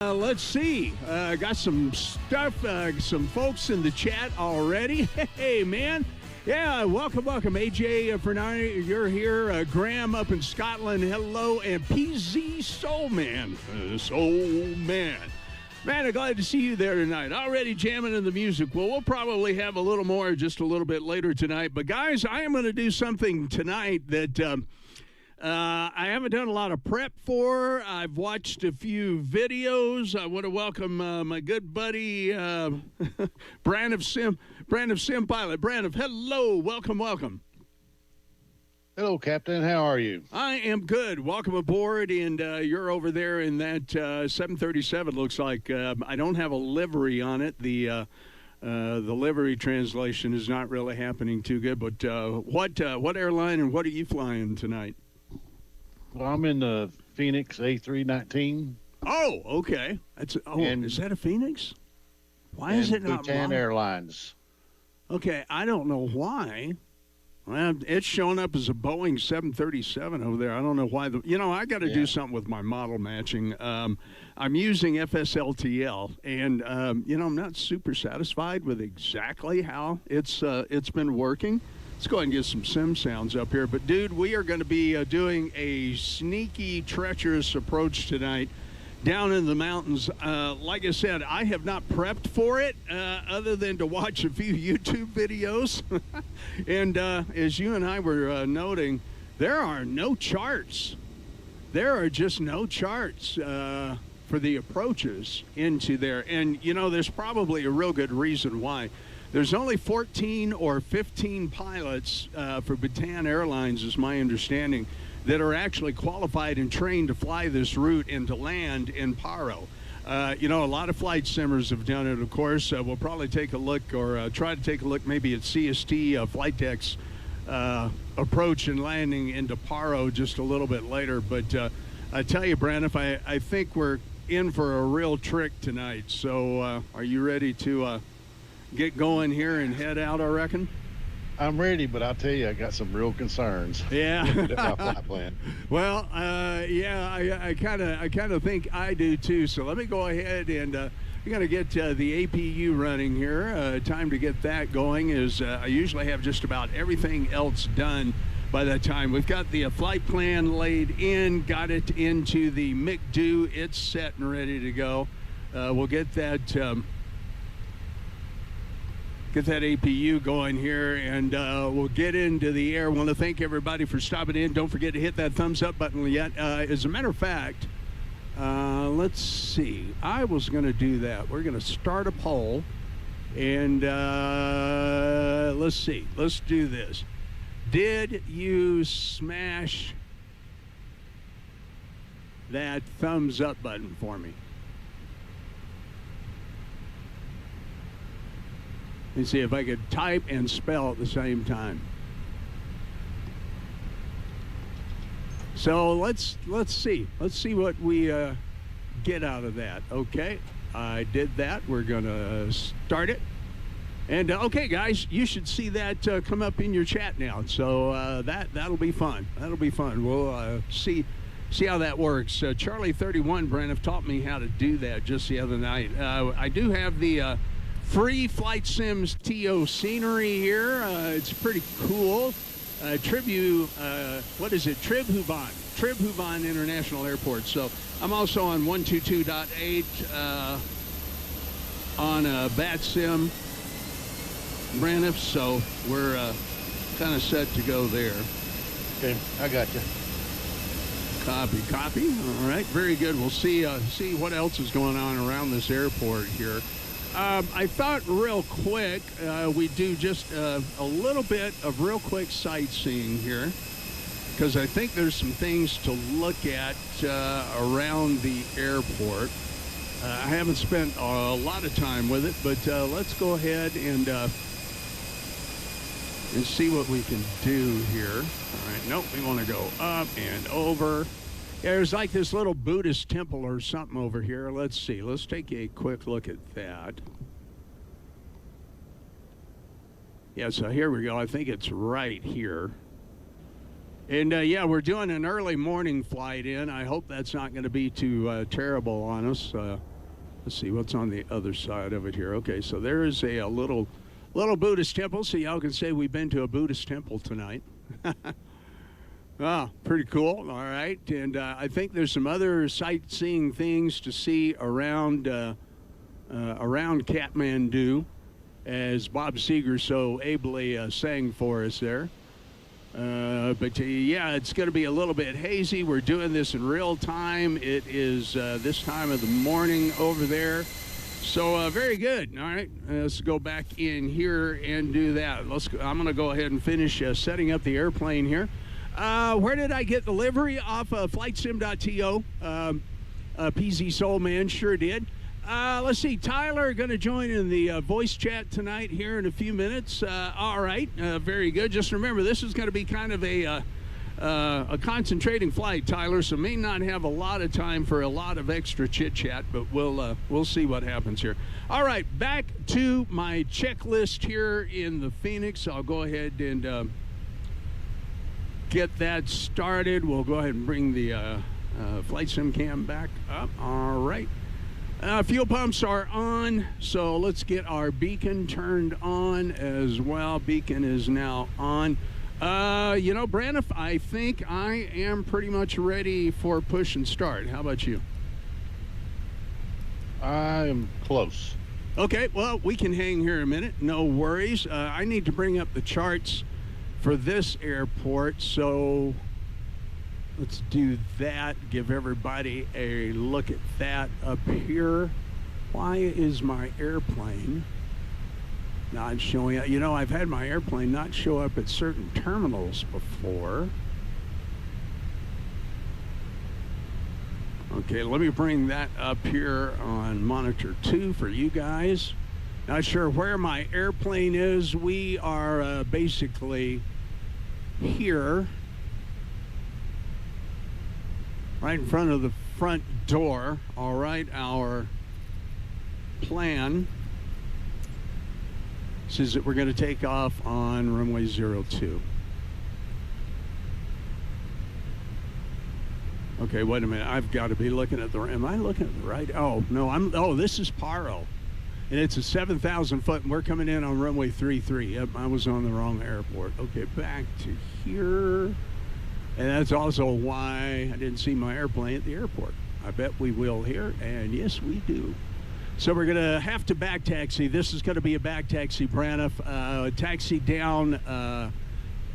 Let's see. Got some stuff, some folks in the chat already. Hey, man. Yeah, welcome. AJ Fernari, you're here. Graham up in Scotland, hello. And PZ Soulman. Man, I'm glad to see you there tonight. Already jamming in the music. Well, we'll probably have a little more just a little bit later tonight. But, guys, I am going to do something tonight that I haven't done a lot of prep for. I've watched a few videos. I want to welcome my good buddy, Brand of Sim Pilot. Brand, hello. Welcome. Hello, Captain. How are you? I am good. Welcome aboard. And you're over there in that 737, looks like. I don't have a livery on it. The livery translation is not really happening too good. But what airline and what are you flying tonight? Well, I'm in the FENIX A319. Oh, okay. Is that a FENIX? Why is it not Bhutan Airlines? Okay, I don't know why. Well, it's showing up as a Boeing 737 over there. I don't know why. I got to do something with my model matching. I'm using FSLTL, and I'm not super satisfied with exactly how it's been working. Let's go ahead and get some sim sounds up here. But, dude, we are going to be doing a sneaky, treacherous approach tonight down in the mountains. Like I said, I have not prepped for it other than to watch a few YouTube videos. And as you and I were noting, there are no charts. There are just no charts for the approaches into there. And, there's probably a real good reason why. There's only 14 or 15 pilots for Bhutan Airlines, is my understanding, that are actually qualified and trained to fly this route and to land in Paro. A lot of flight simmers have done it, of course. We'll probably take a look or try to take a look maybe at CST flight deck's approach and landing into Paro just a little bit later. But I tell you, Brandon, I think we're in for a real trick tonight. So are you ready to get going here and head out, I reckon? I'm ready, but I'll tell you, I got some real concerns. Yeah. My flight plan. Well, I kind of think I do too. So let me go ahead and we're going to get the APU running here. Time to get that going is I usually have just about everything else done by that time. We've got the flight plan laid in, got it into the McDo. It's set and ready to go. We'll get that APU going here, and we'll get into the air. I want to thank everybody for stopping in. Don't forget to hit that thumbs up button yet. As a matter of fact, let's see. I was going to do that. We're going to start a poll, and let's see. Let's do this. Did you smash that thumbs up button for me? And see if I could type and spell at the same time. So let's see. Let's see what we get out of that. Okay, I did that. We're gonna start it. And okay, guys, you should see that come up in your chat now. So that'll be fun. That'll be fun. We'll see how that works. Charlie 31, Brent, taught me how to do that just the other night. I do have the Free Flight Sims TO scenery here. It's pretty cool. Trib Huvan International Airport. So I'm also on 122.8 on Bat Sim Braniff. So we're kind of set to go there. Okay, I got you. Copy. All right, very good. We'll see what else is going on around this airport here. I thought real quick we do just a little bit of real quick sightseeing here, because I think there's some things to look at around the airport. I haven't spent a lot of time with it, but let's go ahead and see what we can do here. All right, nope, we want to go up and over. Yeah, there's like this little Buddhist temple or something over here. Let's see. Let's take a quick look at that. Yeah, so here we go. I think it's right here. And yeah, we're doing an early morning flight in. I hope that's not going to be too terrible on us. Let's see what's on the other side of it here. Okay, so there is a little Buddhist temple, so y'all can say we've been to a Buddhist temple tonight. Ah, pretty cool. All right, and I think there's some other sightseeing things to see around Katmandu, as Bob Seeger so ably sang for us there. But yeah, it's going to be a little bit hazy. We're doing this in real time. It is this time of the morning over there. So very good. All right, let's go back in here and do that. I'm going to go ahead and finish setting up the airplane here. Where did I get the livery? Off of flightsim.to. PZ Soul Man sure did. Let's see, Tyler going to join in the voice chat tonight here in a few minutes. All right, very good. Just remember, this is going to be kind of a concentrating flight, Tyler, so may not have a lot of time for a lot of extra chit-chat, but we'll see what happens here. All right, back to my checklist here in the Phoenix. I'll go ahead and get that started. We'll go ahead and bring the flight sim cam back up. All right. Fuel pumps are on, so let's get our beacon turned on as well. Beacon is now on. You know, Braniff, I think I am pretty much ready for push and start. How about you? I am close. Okay, well, we can hang here a minute. No worries. I need to bring up the charts for this airport, so let's do that. Give everybody a look at that up here. Why is my airplane not showing up? You know, I've had my airplane not show up at certain terminals before. Okay, let me bring that up here on monitor 2 for you guys. Not sure where my airplane is. We are basically here, right in front of the front door. All right, our plan says that we're going to take off on runway 02. Okay, wait a minute. I've got to be looking at the, am I looking at the right? Oh, no, oh, this is Paro. And it's a 7,000 foot, and we're coming in on runway 33. Yep, I was on the wrong airport. Okay, back to here. And that's also why I didn't see my airplane at the airport. I bet we will here, and yes, we do. So we're going to have to back taxi. This is going to be a back taxi, Braniff. Taxi down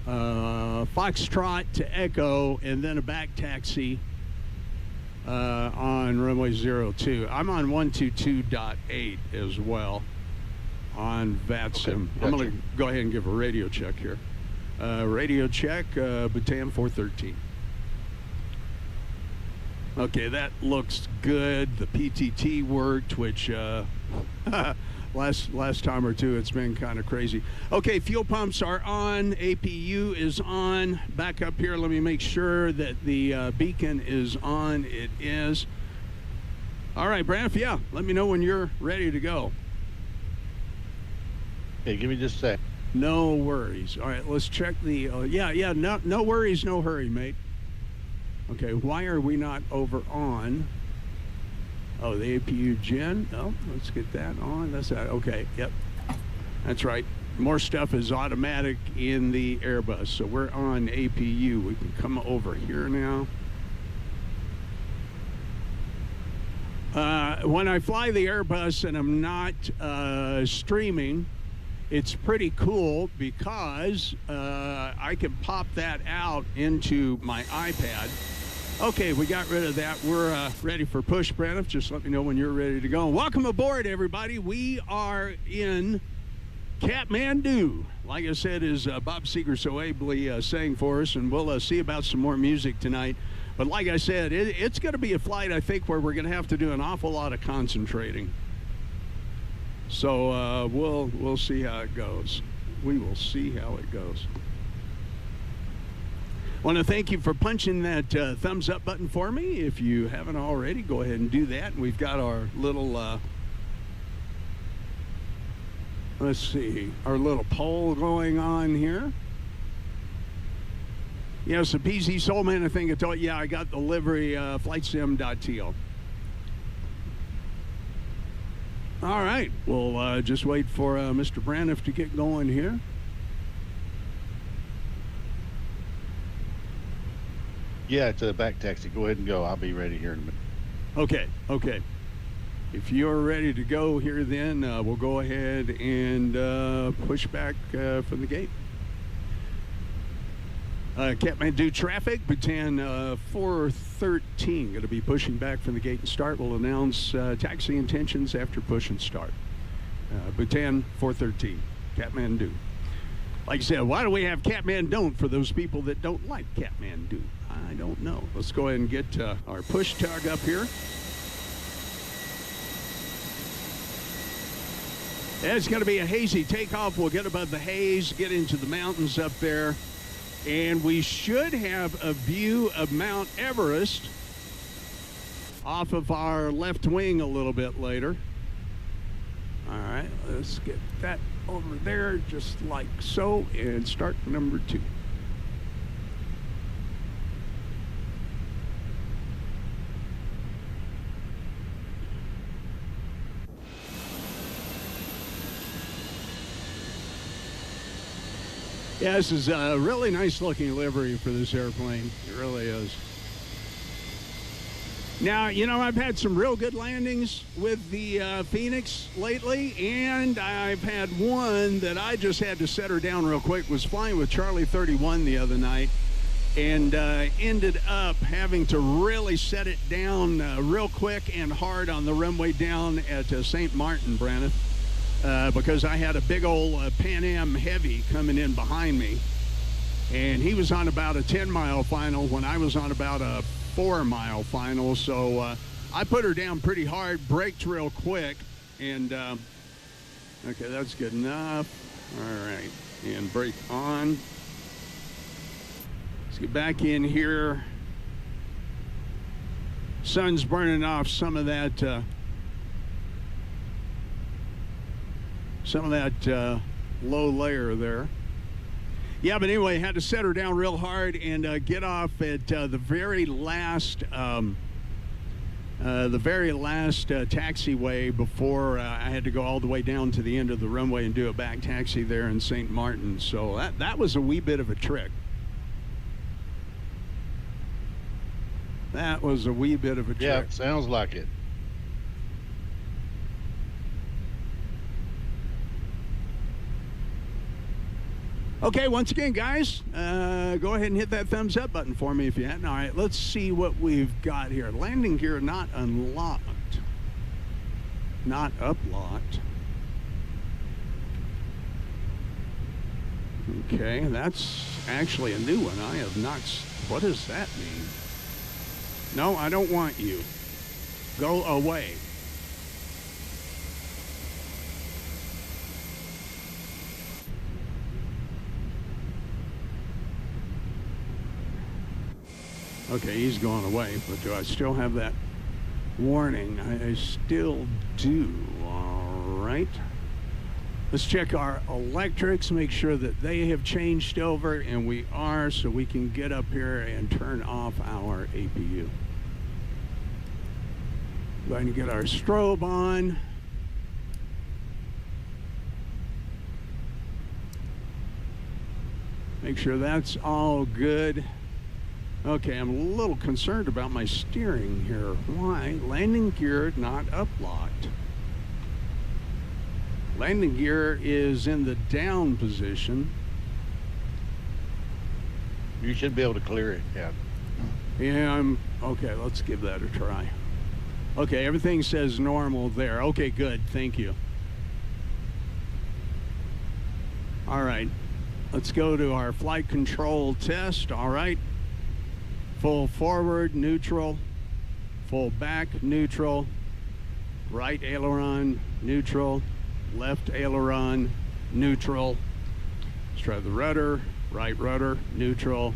Foxtrot to Echo, and then a back taxi on runway 02. I'm on 122.8 as well on VATSIM. Okay, gotcha. I'm going to go ahead and give a radio check here. Radio check, Bhutan 413. Okay, that looks good. The PTT worked, which last time or two it's been kind of crazy. Okay, fuel pumps are on. APU is on. Back up here, let me make sure that the beacon is on. It is. All right, Braniff, yeah, let me know when you're ready to go. Hey, give me just a sec. No worries. All right, let's check the, yeah, no worries, no hurry, mate. Okay, why are we not over on? Oh, the APU gen. Oh, let's get that on. That's that. Okay, yep. That's right. More stuff is automatic in the Airbus. So we're on APU. We can come over here now. When I fly the Airbus and I'm not streaming, it's pretty cool because I can pop that out into my iPad. Okay, we got rid of that. We're ready for push, Braniff. Just let me know when you're ready to go. Welcome aboard, everybody. We are in Katmandu. Like I said, as Bob Seeger so ably sang for us, and we'll see about some more music tonight. But like I said, it's going to be a flight, I think, where we're going to have to do an awful lot of concentrating. So we'll see how it goes. We will see how it goes. I want to thank you for punching that thumbs up button for me. If you haven't already, go ahead and do that. And we've got our little, let's see, our little poll going on here. Yes, the PZ Soulman, I think I told you, yeah, I got the livery, flightsim.to. All right, we'll just wait for Mr. Braniff to get going here. Yeah, it's a back taxi. Go ahead and go. I'll be ready here in a minute. Okay, okay. If you're ready to go here, then we'll go ahead and push back from the gate. Katmandu traffic, Bhutan 413, going to be pushing back from the gate and start. We'll announce taxi intentions after push and start. Bhutan 413, Katmandu. Like I said, why do we have Katmandu for those people that don't like Katmandu? I don't know. Let's go ahead and get our push tug up here. It's going to be a hazy takeoff. We'll get above the haze, get into the mountains up there. And we should have a view of Mount Everest off of our left wing a little bit later. All right, let's get that over there just like so and start number 2. Yeah, this is a really nice looking livery for this airplane. It really is. Now, you know, I've had some real good landings with the FENIX lately, and I've had one that I just had to set her down real quick. Was flying with Charlie 31 the other night, and ended up having to really set it down real quick and hard on the runway down at St. Martin, Braniff. Because I had a big old Pan Am Heavy coming in behind me. And he was on about a 10-mile final when I was on about a 4-mile final. So I put her down pretty hard, braked real quick. And, okay, that's good enough. All right, and brake on. Let's get back in here. Sun's burning off some of that low layer there. Yeah, but anyway, had to set her down real hard and get off at the very last taxiway before I had to go all the way down to the end of the runway and do a back taxi there in St. Martin. So that was a wee bit of a trick. That was a wee bit of a trick. Yeah, sounds like it. Okay, once again, guys, go ahead and hit that thumbs up button for me if you hadn't. All right, let's see what we've got here. Landing gear not unlocked. Not uplocked. Okay, that's actually a new one. I have not... What does that mean? No, I don't want you. Go away. Okay, he's gone away, but do I still have that warning? I still do. All right. Let's check our electrics, make sure that they have changed over, and we are, so we can get up here and turn off our APU. Going to get our strobe on. Make sure that's all good. Okay, I'm a little concerned about my steering here. Why? Landing gear not uplocked. Landing gear is in the down position. You should be able to clear it, yeah. Yeah, okay, let's give that a try. Okay, everything says normal there. Okay, good, thank you. All right, let's go to our flight control test. All right. Full forward, neutral. Full back, neutral. Right aileron, neutral. Left aileron, neutral. Let's try the rudder. Right rudder, neutral.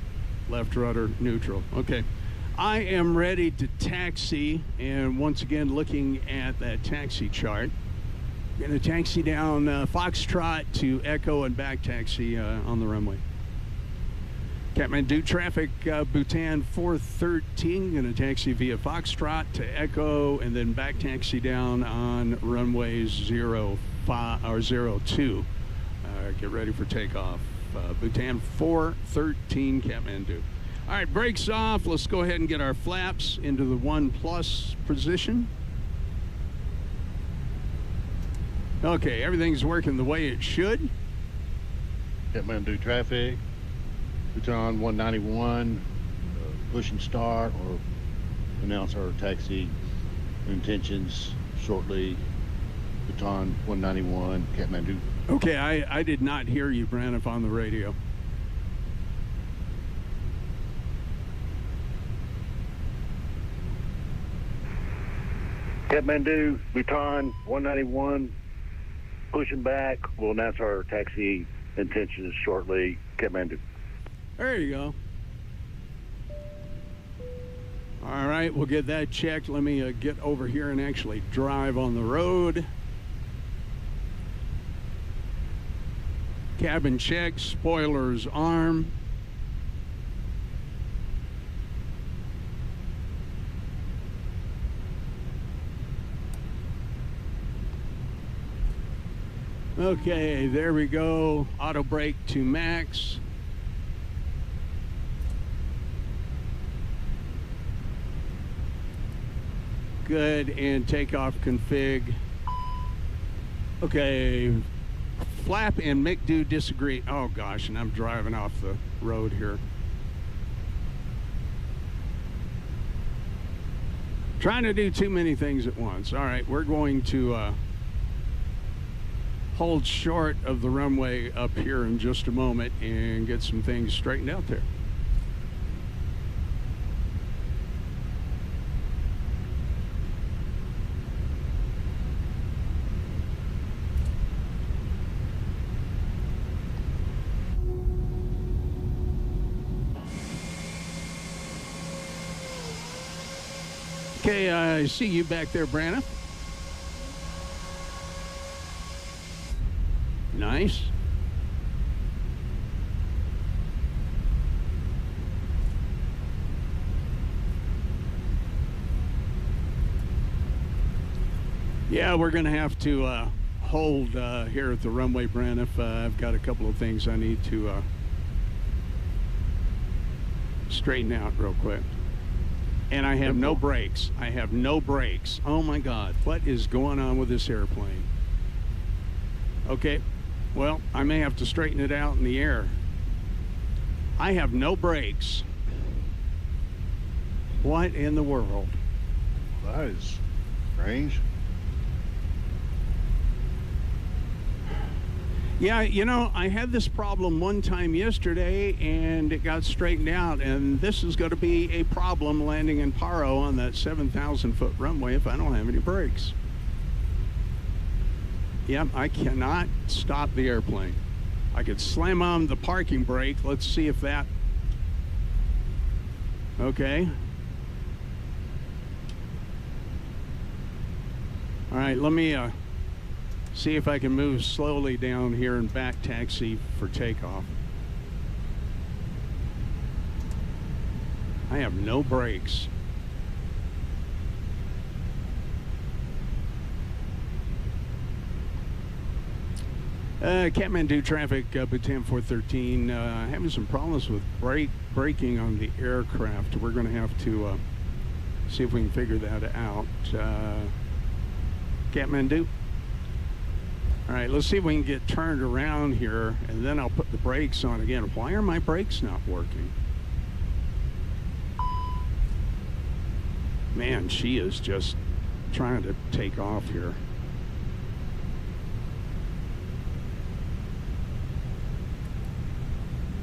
Left rudder, neutral. Okay. I am ready to taxi. And once again, looking at that taxi chart. Going to taxi down Foxtrot to Echo and back taxi on the runway. Katmandu traffic, Bhutan 413, going to taxi via Foxtrot to Echo, and then back taxi down on runways 05 or 02. Get ready for takeoff. Bhutan 413, Katmandu. All right, brakes off. Let's go ahead and get our flaps into the 1+ position. Okay, everything's working the way it should. Katmandu traffic, Bhutan 191, push and start or announce our taxi intentions shortly. Bhutan 191, Katmandu. Okay, I did not hear you, Braniff, on the radio. Katmandu, Bhutan 191, pushing back. We'll announce our taxi intentions shortly. Katmandu. There you go. All right, we'll get that checked. Let me get over here and actually drive on the road. Cabin check, spoilers arm. Okay, there we go. Auto brake to max. Good, and takeoff config. Okay, Flap and Mick do disagree. Oh gosh, and I'm driving off the road here. Trying to do too many things at once. All right, we're going to hold short of the runway up here in just a moment and get some things straightened out there. Okay, I see you back there, Braniff. Nice. Yeah, we're going to have to hold here at the runway, Braniff. I've got a couple of things I need to straighten out real quick. And I have no brakes. I have no brakes. Oh my God, what is going on with this airplane? Okay, well, I may have to straighten it out in the air. I have no brakes. What in the world? That is strange. Yeah, you know, I had this problem one time yesterday and it got straightened out, and this is going to be a problem landing in Paro on that 7,000-foot runway if I don't have any brakes. Yep, I cannot stop the airplane. I could slam on the parking brake. Let's see if that... Okay. All right, let me see if I can move slowly down here and back taxi for takeoff. I have no brakes. Katmandu traffic, Bhutan 413, having some problems with braking on the aircraft. We're going to have to see if we can figure that out. Katmandu. All right, let's see if we can get turned around here, and then I'll put the brakes on again. Why are my brakes not working? Man, she is just trying to take off here.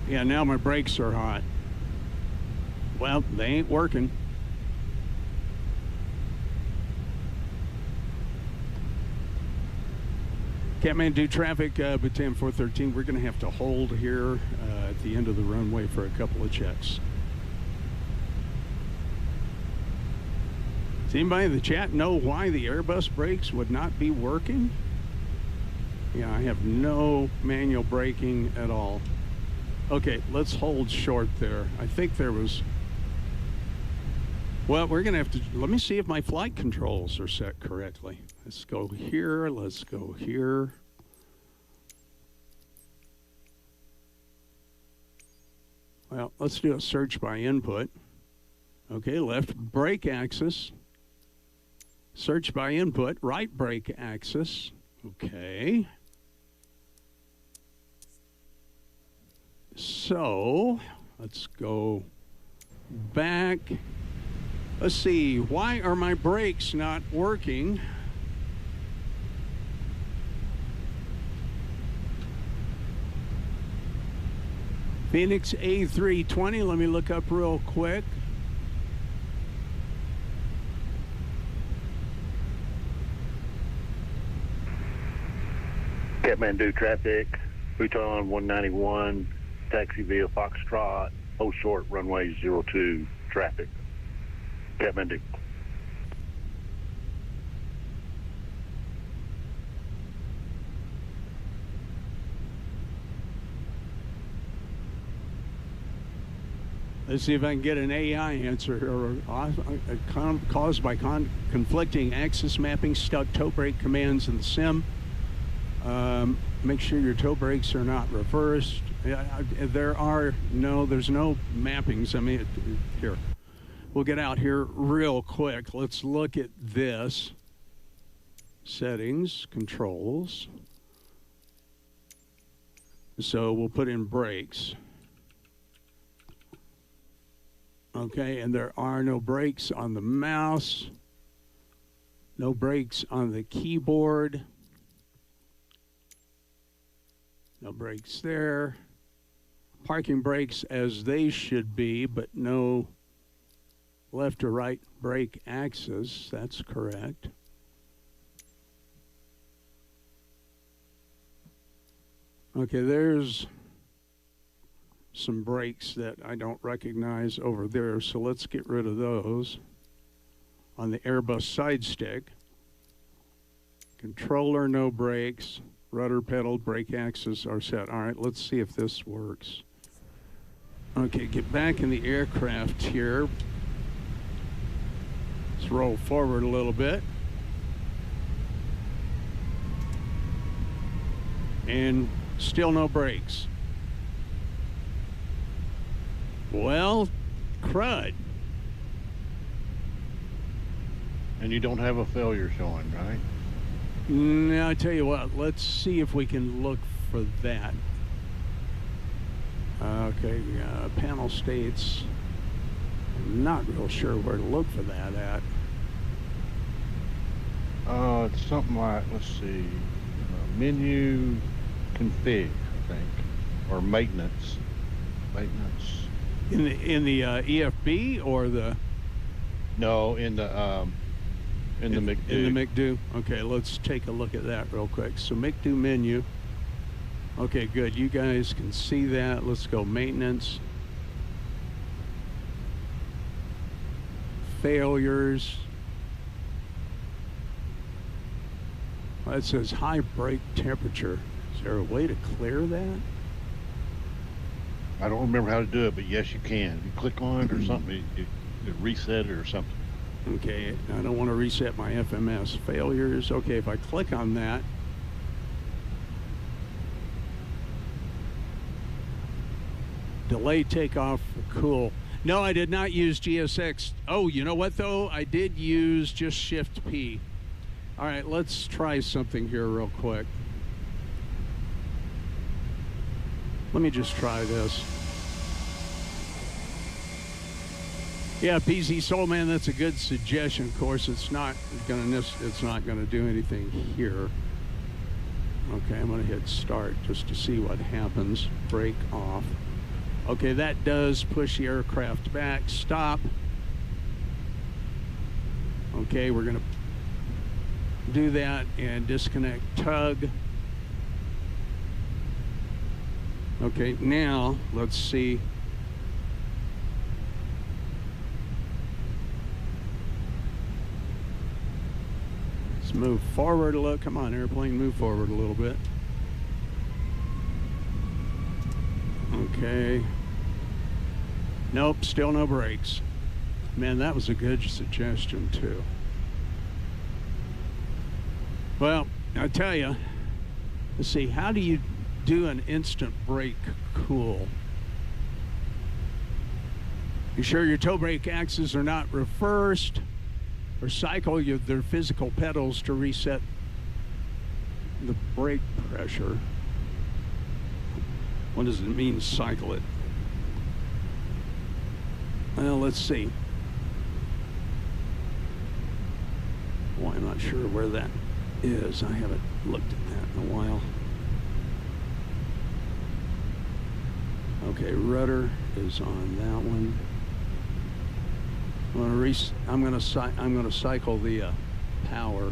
Yeah, now my brakes are hot. Well, they ain't working. Katmandu traffic, Bhutan 413. We're going to have to hold here at the end of the runway for a couple of checks. Does anybody in the chat know why the Airbus brakes would not be working? Yeah, I have no manual braking at all. Okay, let's hold short there. I think there was... Well, we're going to have to... Let me see if my flight controls are set correctly. Let's go here. Let's go here. Well, let's do a search by input. Okay, left brake axis. Search by input. Right brake axis. Okay. So, let's go back. Let's see, why are my brakes not working? FENIX A320, let me look up real quick. Katmandu traffic, Bhutan 191, taxi via Foxtrot, hold short, runway 02, traffic. Katmandu. Let's see if I can get an AI answer or caused by conflicting axis mapping, stuck toe brake commands in the sim. Make sure your toe brakes are not reversed. There's no mappings. I mean, here. We'll get out here real quick. Let's look at this. Settings, controls. So we'll put in brakes. Okay, and there are no brakes on the mouse. No brakes on the keyboard. No brakes there. Parking brakes as they should be, but no left or right brake axis. That's correct. Okay, there's some brakes that I don't recognize over there, so let's get rid of those. On the Airbus side stick, controller, no brakes, rudder pedal, brake axis are set. All right, let's see if this works. Okay, get back in the aircraft here. Let's roll forward a little bit. And still no brakes. Well, crud. And you don't have a failure showing, right? Now, I tell you what, let's see if we can look for that. Okay, panel states. I'm not real sure where to look for that at. It's something like, let's see, menu config, I think, or maintenance. Maintenance. In the EFB or the? No, in the McDo. In the McDo. Okay, let's take a look at that real quick. So McDo menu. Okay, good. You guys can see that. Let's go maintenance. Failures. Well, it says high brake temperature. Is there a way to clear that? I don't remember how to do it, but yes, you can. You click on it or something, you reset it or something. Okay, I don't want to reset my FMS. Failures. Okay, if I click on that, delay takeoff, cool. No, I did not use GSX. Oh, you know what though? I did use just Shift P. All right, let's try something here real quick. Let me just try this. Yeah, PZ Soul Man, that's a good suggestion. Of course, it's not gonna do anything here. Okay, I'm gonna hit start just to see what happens. Break off. Okay, that does push the aircraft back. Stop. Okay, we're gonna do that and disconnect tug. Okay, now let's see. Let's move forward a little. Come on, airplane, move forward a little bit. Okay. Nope, still no brakes. Man, that was a good suggestion, too. Well, I tell you, let's see, how do you do an instant brake cool? You sure your toe brake axes are not reversed? Or cycle their physical pedals to reset the brake pressure. What does it mean, cycle it? Well, let's see. Well, I'm not sure where that is. I haven't looked at that in a while. Okay, rudder is on that one. I'm going to cycle the power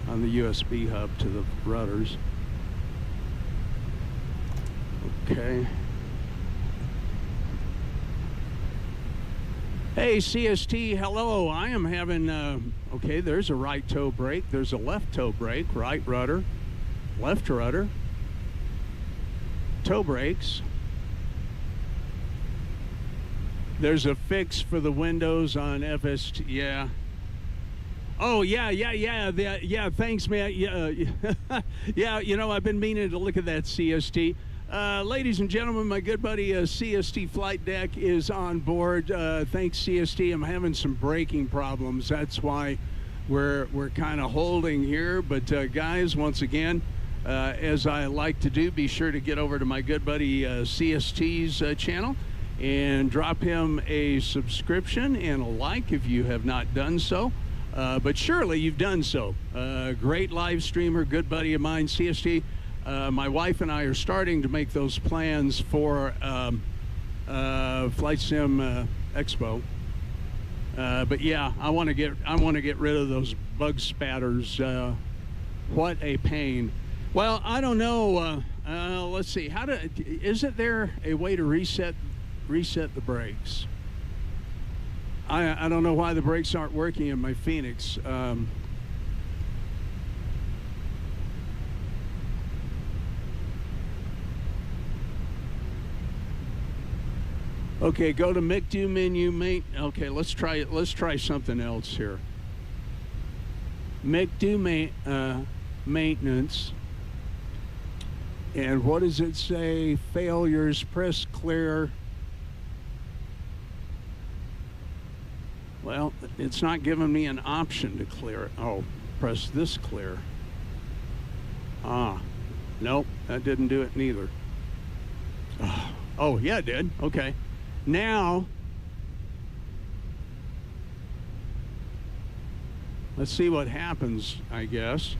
on the USB hub to the rudders. Okay. Hey, CST, hello. I am having, okay, there's a right toe brake. There's a left toe brake, right rudder, left rudder, toe brakes. There's a fix for the windows on FST, yeah. Oh, yeah, thanks, man. Yeah, yeah, you know, I've been meaning to look at that CST. Ladies and gentlemen, my good buddy CST Flight Deck is on board. Thanks, CST. I'm having some braking problems. That's why we're kind of holding here. But guys, once again, as I like to do, be sure to get over to my good buddy CST's channel and drop him a subscription and a like if you have not done so. But surely you've done so. Great live streamer, good buddy of mine, CST. My wife and I are starting to make those plans for Flight Sim Expo. But yeah, I want to get rid of those bug spatters. What a pain. Well, I don't know. Let's see. Isn't there a way to reset the brakes? I don't know why the brakes aren't working in my FENIX. Okay, go to McDo menu. Okay, let's try something else here. McDo maintenance. And what does it say? Failures. Press clear. Well, it's not giving me an option to clear it. Oh, press this clear. Ah, nope, that didn't do it neither. Oh, yeah, it did. Okay. Now, let's see what happens, I guess.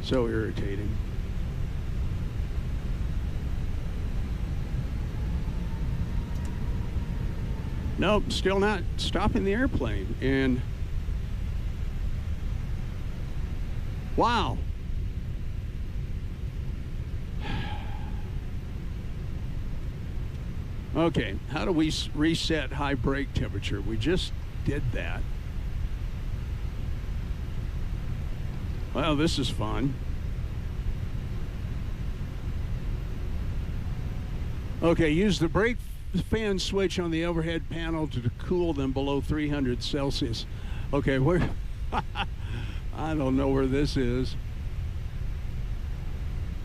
So irritating. Nope, still not stopping the airplane. And wow. Okay, how do we reset high brake temperature? We just did that. Well, this is fun. Okay, use the brake fan switch on the overhead panel to cool them below 300 Celsius. Okay, where? I don't know where this is.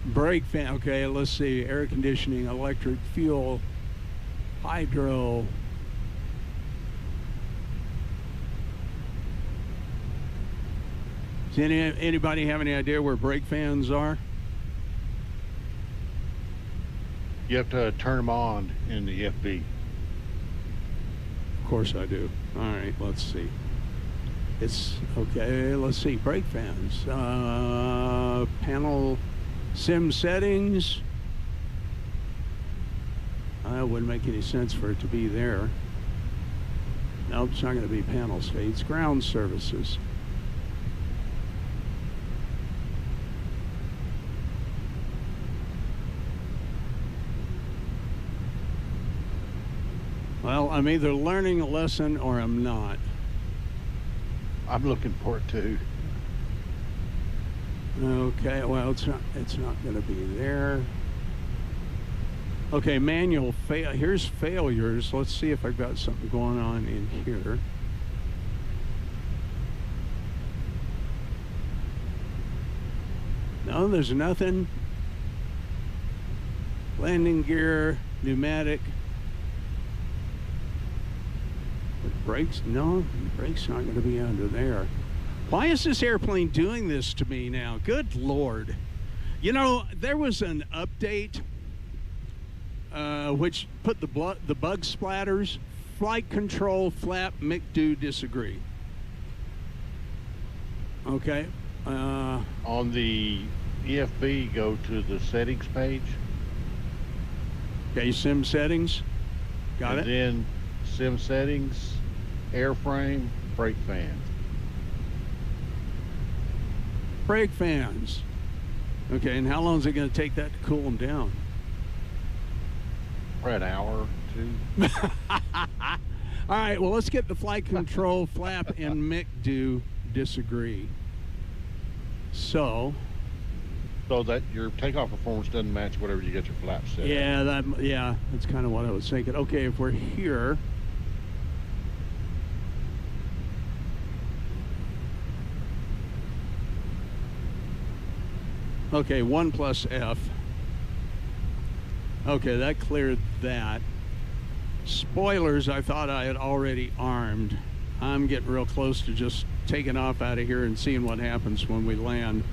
Brake fan, okay, let's see. Air conditioning, electric, fuel, hydro. Does anybody have any idea where brake fans are? You have to turn them on in the FB. Of course I do. All right, let's see. It's okay. Let's see. Brake fans. Panel sim settings. It wouldn't make any sense for it to be there. Nope, it's not going to be panel states. Ground services. Well, I'm either learning a lesson or I'm not. I'm looking for it too. Okay, well, it's not going to be there. Okay, manual fail. Here's failures. Let's see if I've got something going on in here. No, there's nothing. Landing gear, pneumatic. The brakes, no, the brakes not going to be under there. Why is this airplane doing this to me now? Good Lord. You know, there was an update which put the bug splatters, flight control, flap, McDo, disagree. Okay. On the EFB, go to the settings page. Okay, sim settings. Got it. And then sim settings, airframe, brake fans. Brake fans. Okay, and how long is it going to take that to cool them down? For an hour or two. All right, well, let's get the flight control, flap, and McDo, disagree. So that your takeoff performance doesn't match whatever you get your flaps set. Yeah, that's kind of what I was thinking. Okay, if we're here, okay, 1 plus F. Okay, that cleared that. Spoilers, I thought I had already armed. I'm getting real close to just taking off out of here and seeing what happens when we land.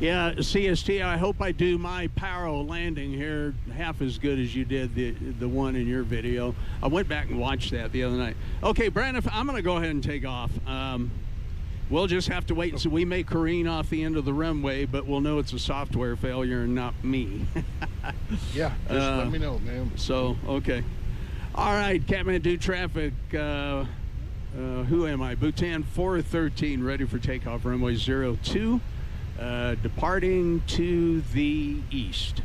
Yeah, CST, I hope I do my Paro landing here half as good as you did the one in your video. I went back and watched that the other night. Okay, Brandon, I'm going to go ahead and take off. We'll just have to wait and see. We may careen off the end of the runway, but we'll know it's a software failure and not me. Yeah, just let me know, man. So, okay. All right, Katmandu traffic. Who am I? Bhutan 413, ready for takeoff, runway 02. Departing to the east.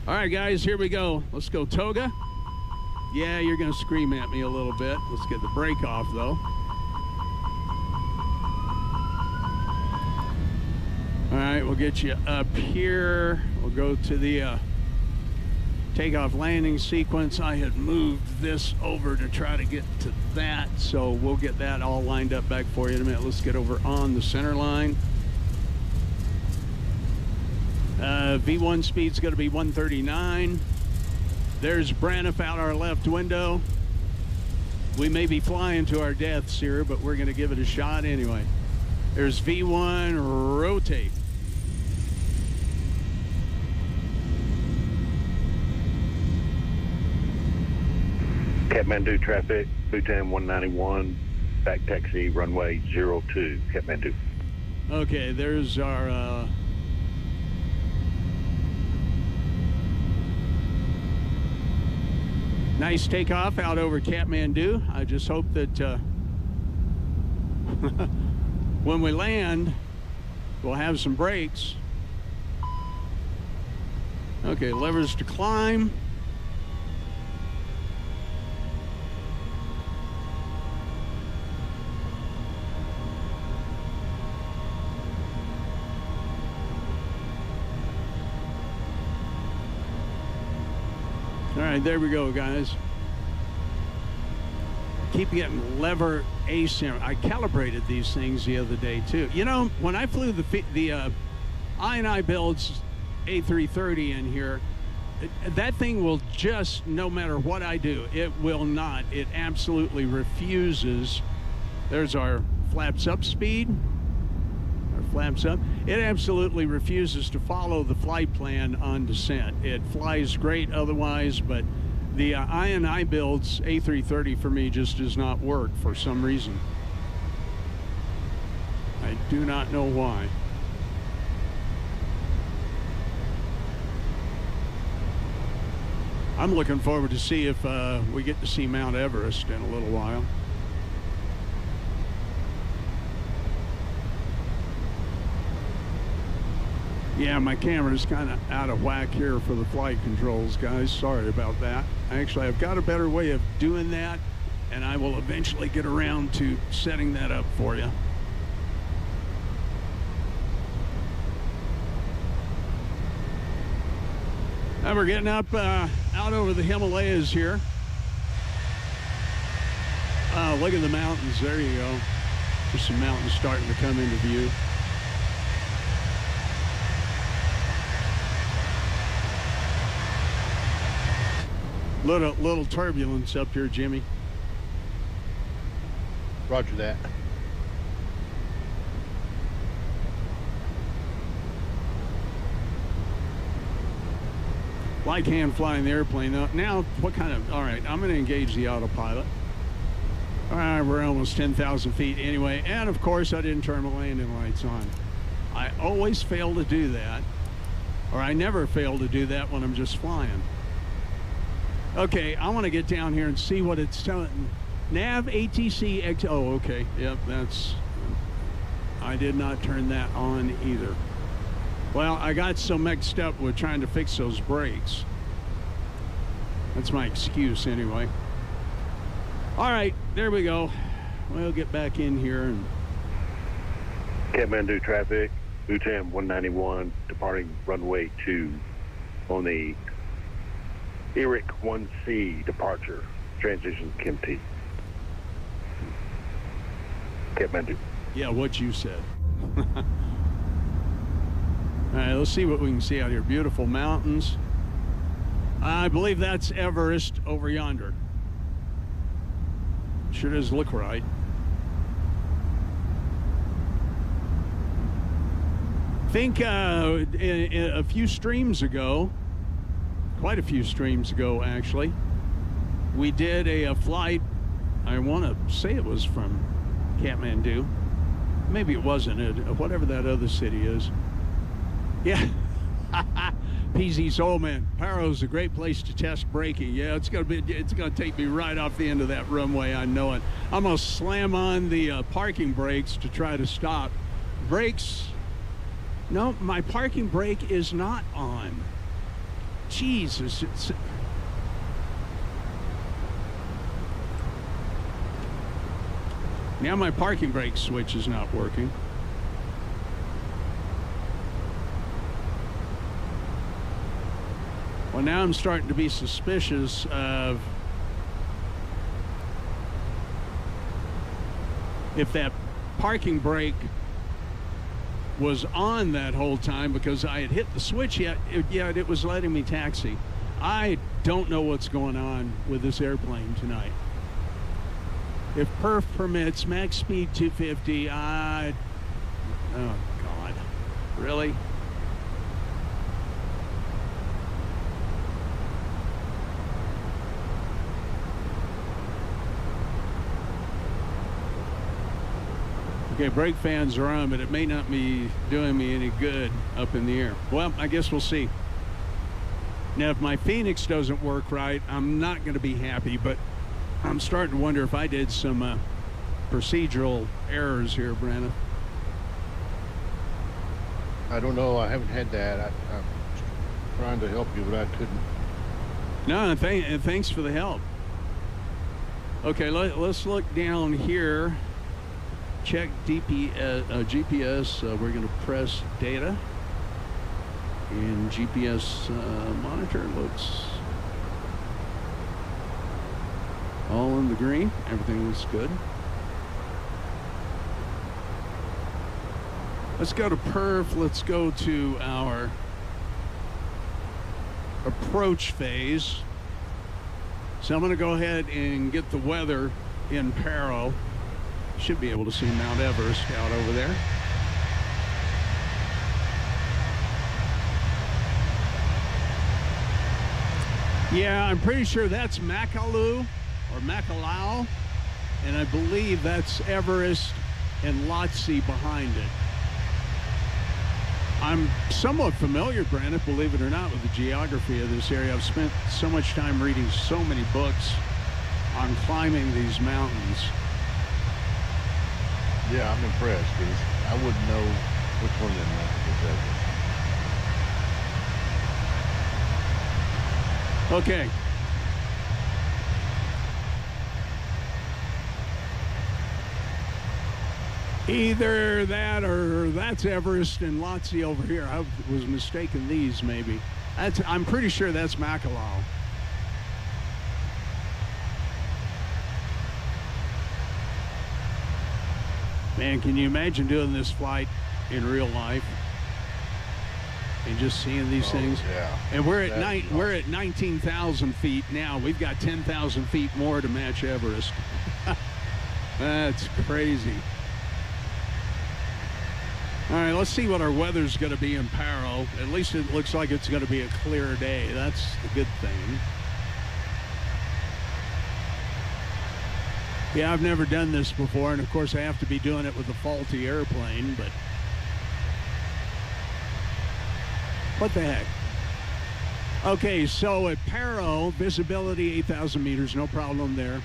All right, guys, here we go. Let's go, Toga. Yeah, you're going to scream at me a little bit. Let's get the brake off, though. All right, we'll get you up here. We'll go to the takeoff landing sequence. I had moved this over to try to get to that, so we'll get that all lined up back for you in a minute. Let's get over on the center line. V1 speed's going to be 139. There's Braniff out our left window. We may be flying to our deaths here, but we're going to give it a shot anyway. There's V1, rotate. Katmandu traffic, Bhutan 191, back taxi, runway 02, Katmandu. Okay, there's our nice takeoff out over Katmandu. I just hope that when we land, we'll have some brakes. Okay, levers to climb. All right, there we go, guys. Keep getting lever asym. I calibrated these things the other day too. You know, when I flew the I&I builds A330 in here, that thing will just, no matter what I do, it will not. It absolutely refuses. There's our flaps up speed. Our flaps up. It absolutely refuses to follow the flight plan on descent. It flies great otherwise, but the I&I builds A330 for me just does not work for some reason. I do not know why. I'm looking forward to see if we get to see Mount Everest in a little while. Yeah, my camera's kind of out of whack here for the flight controls, guys. Sorry about that. Actually, I've got a better way of doing that, and I will eventually get around to setting that up for you. We're getting up out over the Himalayas here. Look at the mountains. There you go. There's some mountains starting to come into view. Little turbulence up here, Jimmy. Roger that. Like hand flying the airplane. Now, what kind of... All right, I'm going to engage the autopilot. All right, we're almost 10,000 feet anyway. And, of course, I didn't turn my landing lights on. I always fail to do that. Or I never fail to do that when I'm just flying. Okay, I want to get down here and see what it's telling. Nav ATC X. Oh, okay. Yep, that's... I did not turn that on either. Well, I got so mixed up with trying to fix those brakes. That's my excuse anyway. All right, there we go. We'll get back in here and... Katmandu traffic, Bhutan 191, departing runway 2 on the ERIC 1C departure, transition KMT. Katmandu. Yeah, what you said. All right, let's see what we can see out here. Beautiful mountains. I believe that's Everest over yonder. Sure does look right. I think a few streams ago, quite a few streams ago actually, we did a flight. I want to say it was from Katmandu. Maybe it wasn't. Whatever that other city is. Yeah. PZ Soulman. Paro's a great place to test braking. Yeah, it's gonna take me right off the end of that runway. I know it. I'm gonna slam on the parking brakes to try to stop. Brakes. No, my parking brake is not on. Jesus. Now my parking brake switch is not working. Well, now I'm starting to be suspicious of if that parking brake was on that whole time, because I had hit the switch yet. It was letting me taxi. I don't know what's going on with this airplane tonight. If perf permits, max speed 250, oh God, really? Okay, brake fans are on, but it may not be doing me any good up in the air. Well, I guess we'll see. Now, if my FENIX doesn't work right, I'm not going to be happy, but I'm starting to wonder if I did some procedural errors here, Brandon. I don't know. I haven't had that. I'm trying to help you, but I couldn't. No, thanks for the help. Okay, let's look down here. Check GPS. We're going to press data. And GPS monitor looks all in the green. Everything looks good. Let's go to perf. Let's go to our approach phase. So I'm going to go ahead and get the weather in Paro. Should be able to see Mount Everest out over there. Yeah, I'm pretty sure that's Makalu or Makalau, and I believe that's Everest and Lhotse behind it. I'm somewhat familiar, Brandon, believe it or not, with the geography of this area. I've spent so much time reading so many books on climbing these mountains. Yeah, I'm impressed, because I wouldn't know which one of them was Everest. Okay. Either that or that's Everest and Lhotse over here. I was mistaken these, maybe. I'm pretty sure that's Makalau. Man, can you imagine doing this flight in real life and just seeing these things? Yeah. And we're at 19,000 feet now. We've got 10,000 feet more to match Everest. That's crazy. All right, let's see what our weather's going to be in Paro. At least it looks like it's going to be a clear day. That's the good thing. Yeah, I've never done this before, and of course I have to be doing it with a faulty airplane, but what the heck? Okay, so at Paro, visibility 8,000 meters, no problem there.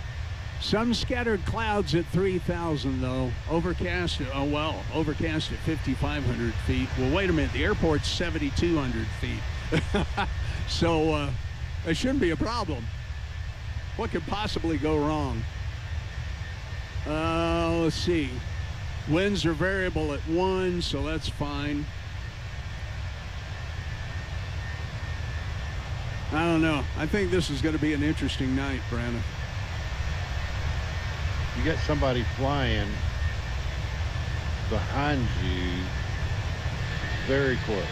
Some scattered clouds at 3,000, though. Overcast, overcast at 5,500 feet. Well, wait a minute, the airport's 7,200 feet. So it shouldn't be a problem. What could possibly go wrong? Let's see. Winds are variable at 1, so that's fine. I don't know. I think this is going to be an interesting night, Brandon. You got somebody flying behind you very close.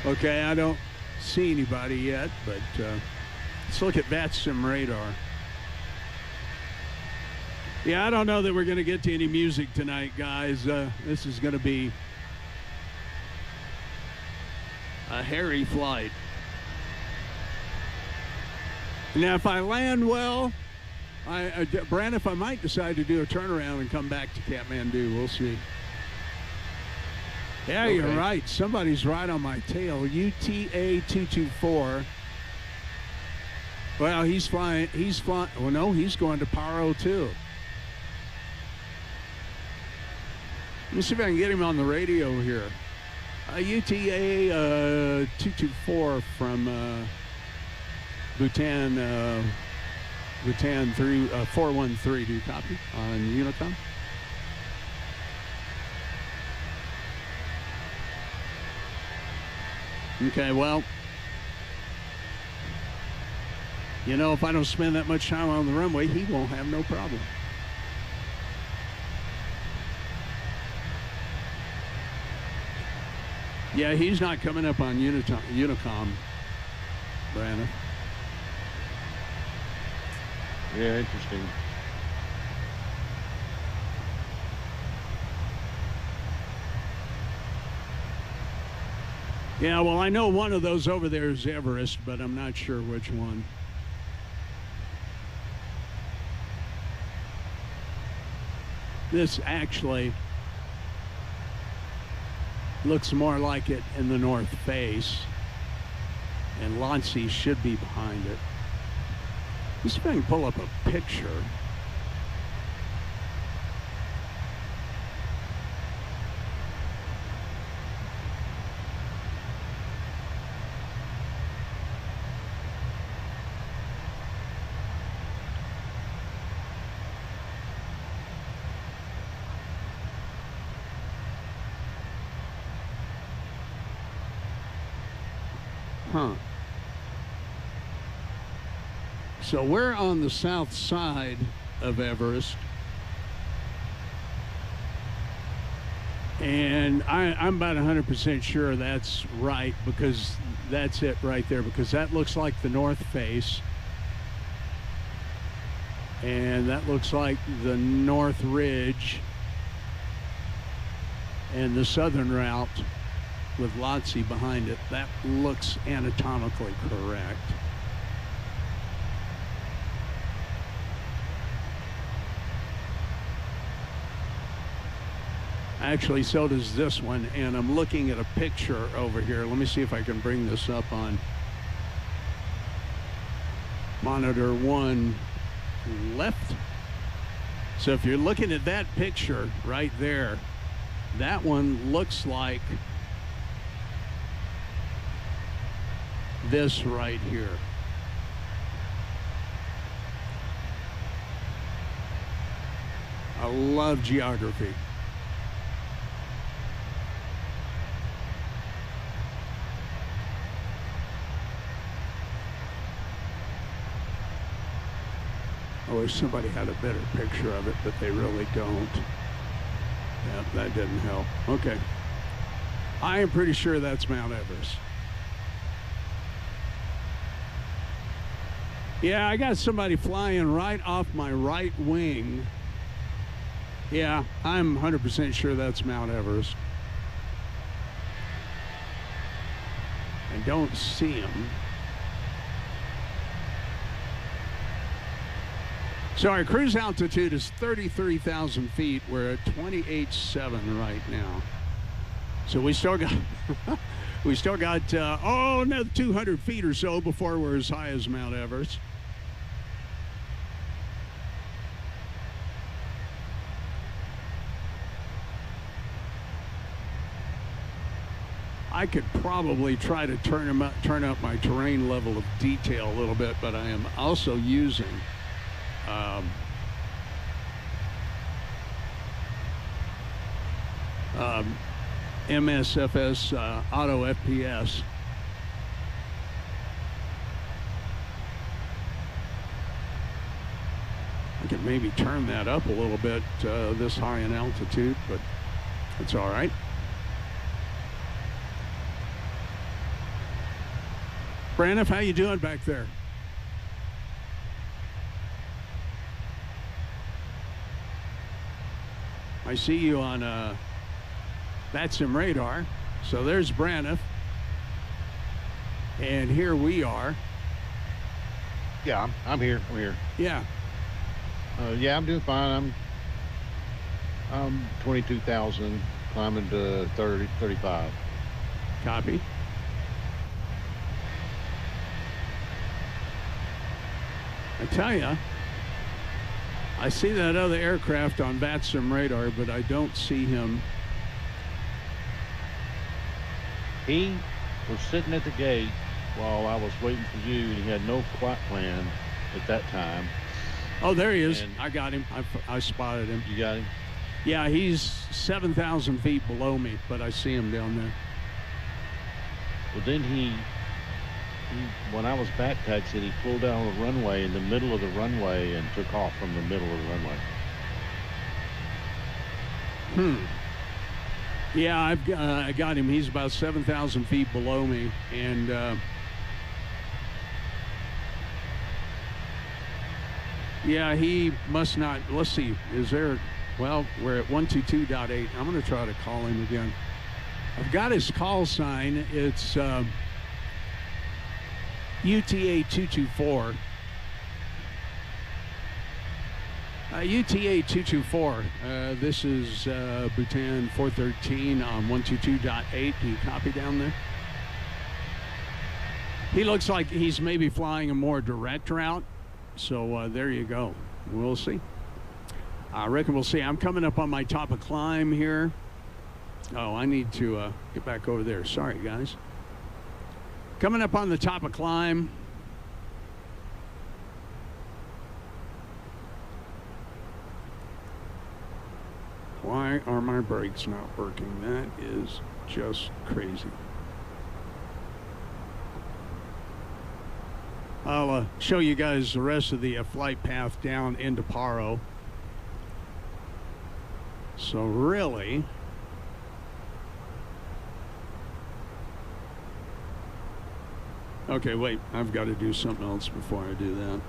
Okay, I don't see anybody yet, but let's look at VATSIM radar. Yeah, I don't know that we're going to get to any music tonight, guys. This is going to be a hairy flight. Now, if I land well, Brand, if I might decide to do a turnaround and come back to Katmandu, we'll see. Yeah, okay. You're right. Somebody's right on my tail. UTA 224. Well, he's flying. Well, no, he's going to Paro too. Let me see if I can get him on the radio here. UTA 224 from Bhutan. Bhutan 413. Do you copy on Unicom? Okay, well, you know, if I don't spend that much time on the runway, he won't have no problem. Yeah, he's not coming up on Unicom, Brandon. Yeah, interesting. Yeah, well, I know one of those over there is Everest, but I'm not sure which one. This actually looks more like it in the north face, and Lhotse should be behind it. Let's see if I can pull up a picture. Huh. So we're on the south side of Everest. And I'm about 100% sure that's right, because that's it right there, because that looks like the north face. And that looks like the north ridge and the southern route with Lhotse behind it. That looks anatomically correct. Actually, so does this one, and I'm looking at a picture over here. Let me see if I can bring this up on monitor 1 left. So if you're looking at that picture right there, that one looks like this right here. I love geography. I wish somebody had a better picture of it, but they really don't. Yep, that didn't help. Okay. I am pretty sure that's Mount Everest. Yeah, I got somebody flying right off my right wing. Yeah, I'm 100% sure that's Mount Everest. I don't see him. So our cruise altitude is 33,000 feet. We're at 28.7 right now. So we still got, another 200 feet or so before we're as high as Mount Everest. I could probably try to turn up my terrain level of detail a little bit, but I am also using MSFS Auto FPS. I could maybe turn that up a little bit this high in altitude, but it's all right. Braniff, how you doing back there? I see you on VATSIM radar. So there's Braniff. And here we are. Yeah, I'm here. I'm here. Yeah. Yeah, I'm doing fine. I'm 22,000, climbing to 35. Copy. I tell you, I see that other aircraft on VATSIM radar, but I don't see him. He was sitting at the gate while I was waiting for you, and he had no flight plan at that time. Oh, there he is. And I got him. I spotted him. you got him? Yeah, he's 7,000 feet below me, but I see him down there. Well, then he when I was back taxiing, he pulled out on the runway in the middle of the runway and took off from the middle of the runway. Yeah, I got him. He's about 7,000 feet below me, and yeah, he must not. Let's see. Is there? Well, we're at 122.8. I'm going to try to call him again. I've got his call sign. It's UTA 224. UTA 224. This is Bhutan 413 on 122.8. Do you copy down there? He looks like he's maybe flying a more direct route. So there you go. We'll see. I reckon we'll see. I'm coming up on my top of climb here. Oh, I need to get back over there. Sorry, guys. Coming up on the top of climb. Why are my brakes not working? That is just crazy. I'll show you guys the rest of the flight path down into Paro. So really, okay, wait, I've got to do something else before I do that.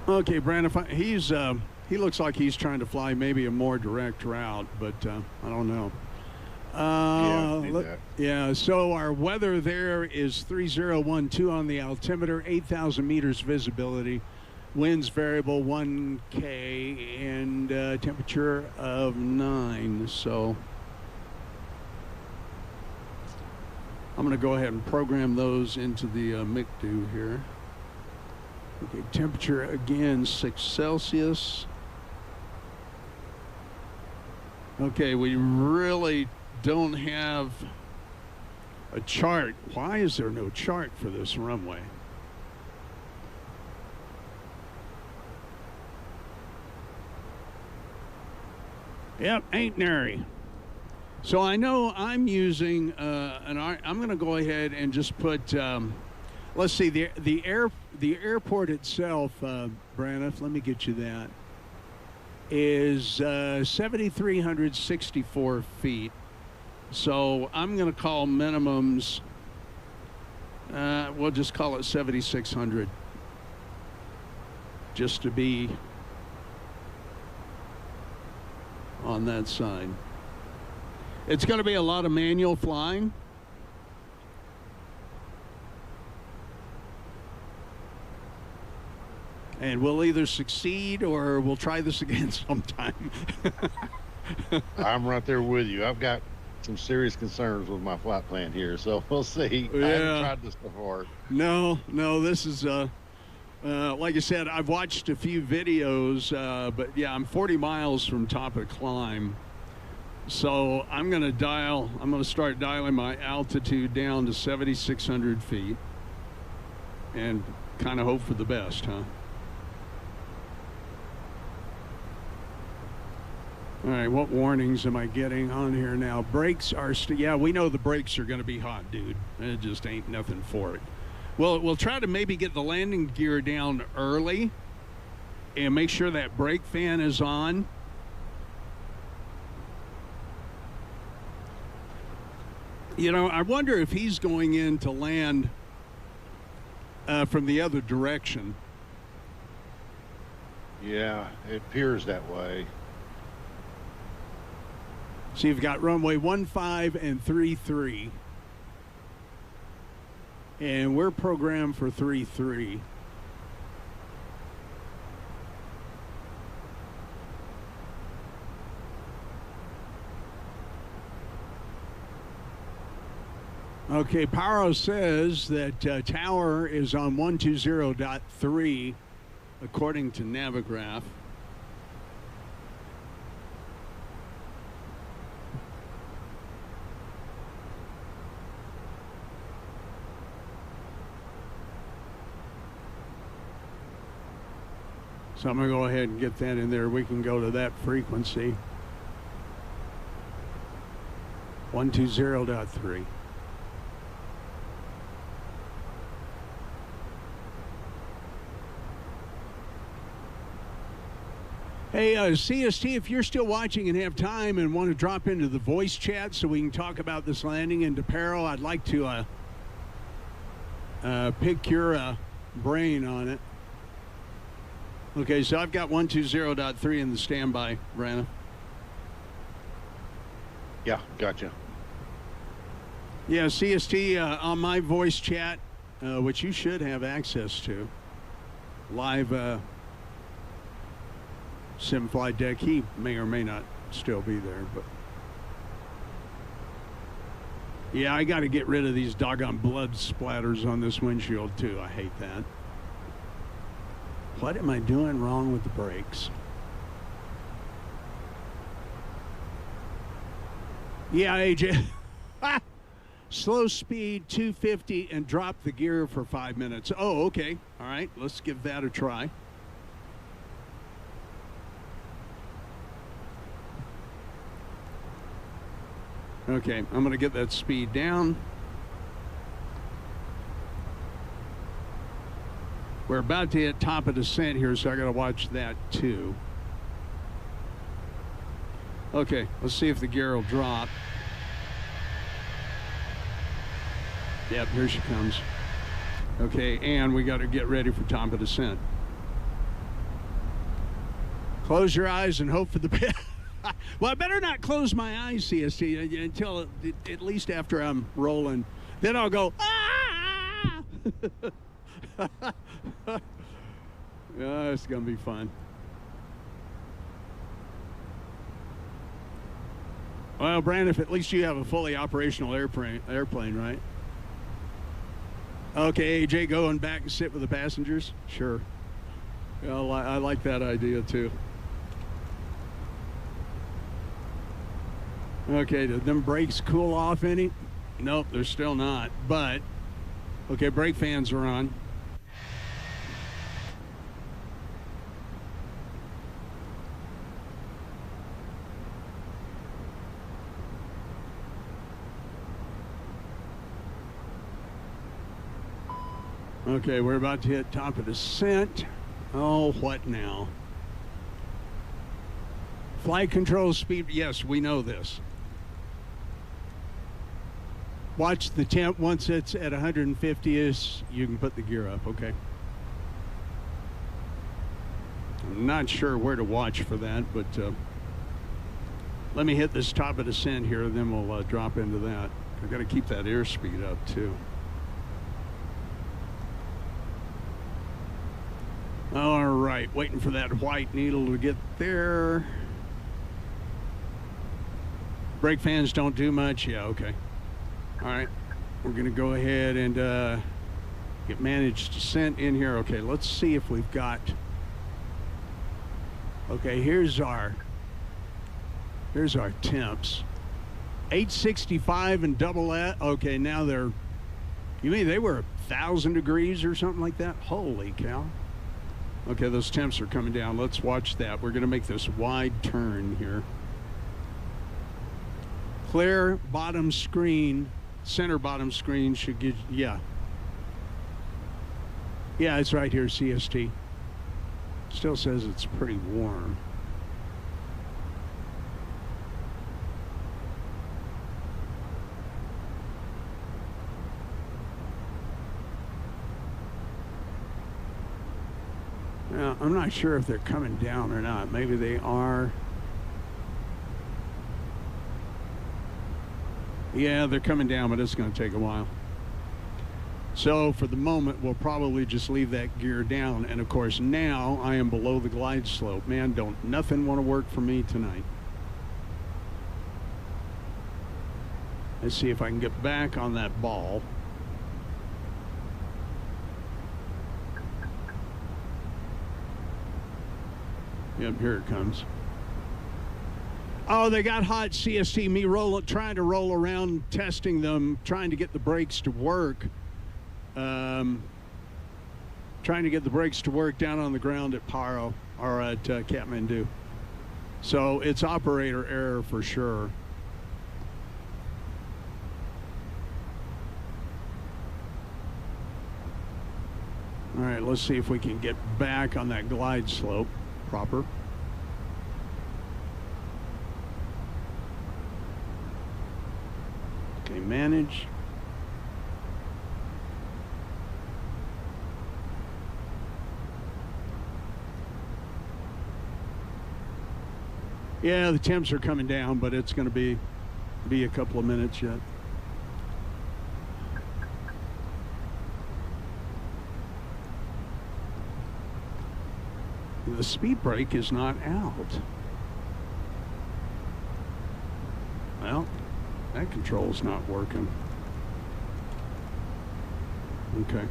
Okay, Brandon, he looks like he's trying to fly maybe a more direct route, but I don't know. Yeah, so our weather there is 3012 on the altimeter, 8,000 meters visibility, winds variable 1K, and temperature of 9. So I'm going to go ahead and program those into the MICDO here. Okay, temperature again 6 Celsius. Okay, we really don't have a chart. Why is there no chart for this runway? Yep, ain't nary. So I know I'm using I'm going to go ahead and just put. Let's see the airport itself, Braniff. Let me get you that. Is 7,364 feet. So I'm going to call minimums. We'll just call it 7,600, just to be on that side. It's going to be a lot of manual flying. And we'll either succeed or we'll try this again sometime. I'm right there with you. I've got some serious concerns with my flight plan here, so we'll see. Yeah. I haven't tried this before. No, this is, like I said, I've watched a few videos, but yeah, I'm 40 miles from top of climb. So I'm going to start dialing my altitude down to 7,600 feet and kind of hope for the best, huh? All right, what warnings am I getting on here now? Brakes are, yeah, we know the brakes are going to be hot, dude. It just ain't nothing for it. Well, we'll try to maybe get the landing gear down early and make sure that brake fan is on. You know, I wonder if he's going in to land from the other direction. Yeah, it appears that way. So you've got runway 15 and 33. And we're programmed for 33. Okay, Paro says that tower is on 120.3 according to Navigraph. So I'm going to go ahead and get that in there. We can go to that frequency. 120.3. Hey, CST, if you're still watching and have time and want to drop into the voice chat so we can talk about this landing into Paro, I'd like to pick your brain on it. Okay, so I've got 120.3 in the standby, Brandon. Yeah, gotcha. Yeah, CST on my voice chat, which you should have access to, live sim flight deck. He may or may not still be there, but yeah, I got to get rid of these doggone blood splatters on this windshield too. I hate that. What am I doing wrong with the brakes? Yeah, AJ. Slow speed 250 and drop the gear for 5 minutes. Oh, okay. All right, let's give that a try. Okay, I'm going to get that speed down. We're about to hit top of descent here, so I got to watch that too. Okay, let's see if the gear will drop. Yep, here she comes. Okay, and we got to get ready for top of descent. Close your eyes and hope for the best. Well, I better not close my eyes, CST, until at least after I'm rolling. Then I'll go, ah! Oh, it's going to be fun. Well, Brandon, at least you have a fully operational airplane, right? Okay, AJ, going back and sit with the passengers? Sure. Well, I like that idea, too. Okay, did them brakes cool off any? Nope, they're still not. But, okay, brake fans are on. Okay, we're about to hit top of descent. Oh, what now? Flight control speed. Yes, we know this. Watch the temp. Once it's at 150-ish, you can put the gear up, okay? I'm not sure where to watch for that, but let me hit this top of descent here, and then we'll drop into that. I've got to keep that airspeed up, too. All right, waiting for that white needle to get there. Brake fans don't do much. Yeah, okay. All right, we're going to go ahead and get managed descent in here. Okay, let's see if we've got... Okay, here's our temps. 865 and double S. Okay, now they're... You mean they were 1,000 degrees or something like that? Holy cow. Okay, those temps are coming down. Let's watch that. We're going to make this wide turn here. Clear bottom screen, center bottom screen should get, yeah. Yeah, it's right here, CST. Still says it's pretty warm. Now, I'm not sure if they're coming down or not. Maybe they are. Yeah, they're coming down, but it's going to take a while. So for the moment, we'll probably just leave that gear down. And of course, now I am below the glide slope. Man, don't nothing want to work for me tonight. Let's see if I can get back on that ball. Yep, here it comes. Oh, they got hot, CST. Me trying to roll around, testing them, trying to get the brakes to work. Trying to get the brakes to work down on the ground at Paro, or at Katmandu. So it's operator error for sure. All right, let's see if we can get back on that glide slope proper. Okay, manage. Yeah, the temps are coming down, but it's going to be a couple of minutes yet. The speed brake is not out. Well, that control's not working. Okay.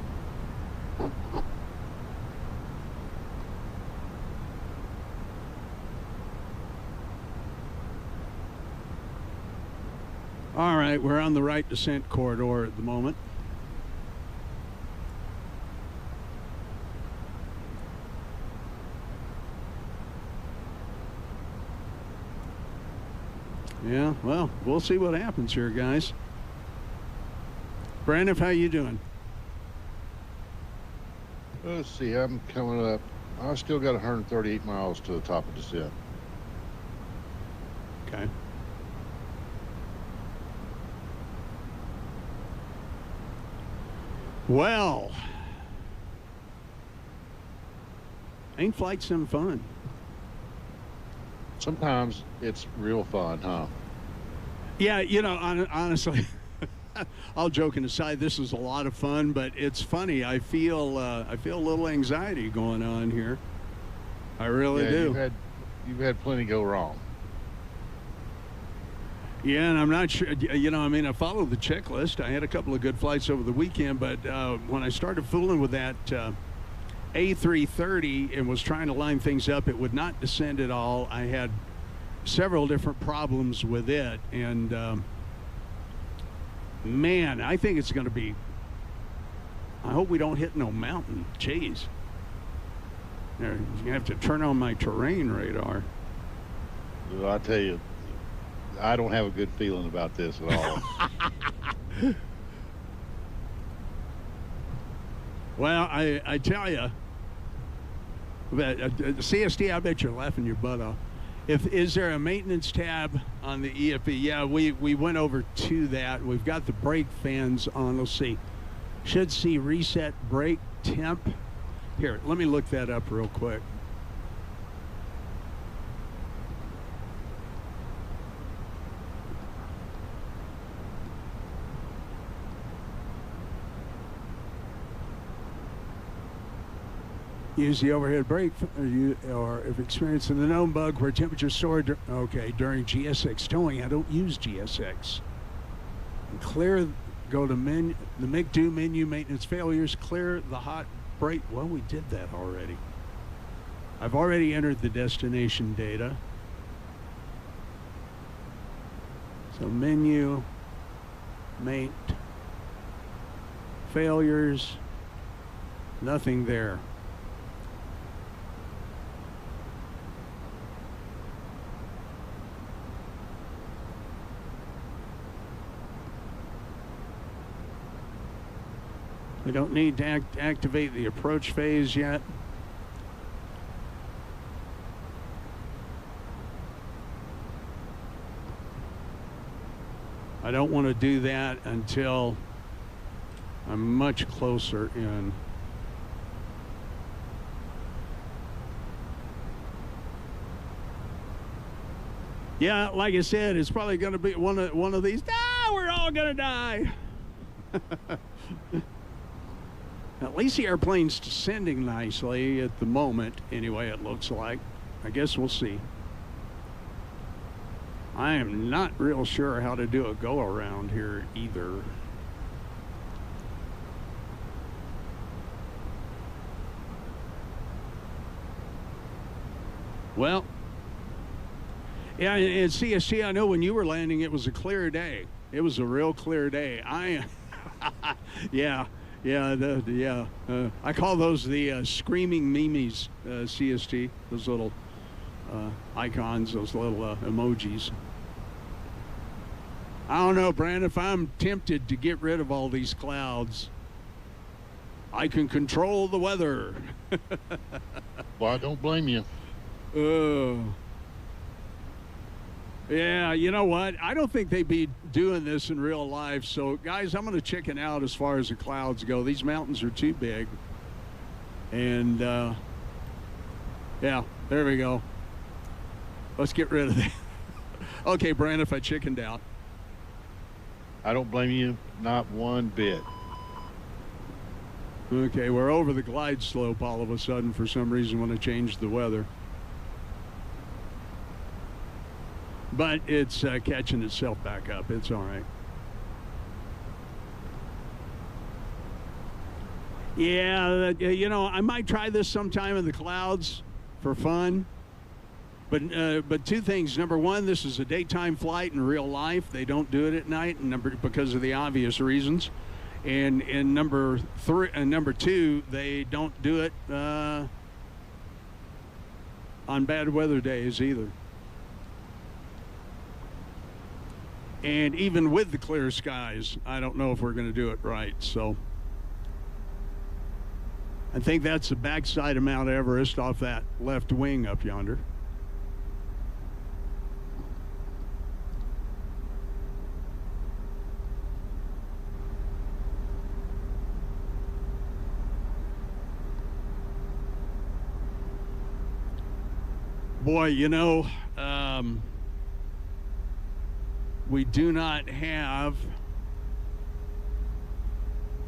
All right, we're on the right descent corridor at the moment. Yeah, well, we'll see what happens here, guys. Brandon, how you doing? Let's see, I'm coming up. I still got 138 miles to the top of descent. Okay. Well, ain't flight sim fun? Sometimes it's real fun, huh? Yeah, you know, honestly, all joking aside, this is a lot of fun, but it's funny. I feel a little anxiety going on here. I really do. You've had plenty go wrong. Yeah, and I'm not sure, you know, I mean, I followed the checklist. I had a couple of good flights over the weekend, but when I started fooling with that A330 and was trying to line things up, it would not descend at all. I had several different problems with it, and man, I think it's going to be, I hope we don't hit no mountain. Jeez. You're going to have to turn on my terrain radar. Well, I tell you, I don't have a good feeling about this at all. Well, I tell you, CST, I bet you're laughing your butt off. Is there a maintenance tab on the EFE? Yeah, we went over to that. We've got the brake fans on. Let's see. Should see reset brake temp. Here, let me look that up real quick. Use the overhead brake, or if experiencing the known bug where temperature soared, during GSX towing. I don't use GSX. And clear, go to the MIG2 menu, maintenance failures, clear the hot brake. Well, we did that already. I've already entered the destination data. So menu, main, failures, nothing there. We don't need to activate the approach phase yet. I don't want to do that until I'm much closer in. Yeah, like I said, it's probably going to be one of these. We're all going to die. At least the airplane's descending nicely at the moment. Anyway, it looks like. I guess we'll see. I am not real sure how to do a go-around here either. Well, yeah, and CST, I know when you were landing, it was a clear day. It was a real clear day. Yeah. Yeah, I call those the screaming memes, CST, those little icons, those little emojis. I don't know, Brandon, if I'm tempted to get rid of all these clouds, I can control the weather. Well, I don't blame you. Yeah, you know what? I don't think they'd be doing this in real life. So, guys, I'm going to chicken out as far as the clouds go. These mountains are too big. And, yeah, there we go. Let's get rid of that. Okay, Brandon, if I chickened out. I don't blame you, not one bit. Okay, we're over the glide slope all of a sudden for some reason when I changed the weather. But it's catching itself back up. It's all right. Yeah, you know, I might try this sometime in the clouds for fun. But two things. Number one, this is a daytime flight in real life. They don't do it at night, and because of the obvious reasons. And number two, they don't do it on bad weather days either. And even with the clear skies, I don't know if we're going to do it right. So I think that's the backside of Mount Everest off that left wing up yonder. Boy, you know, we do not have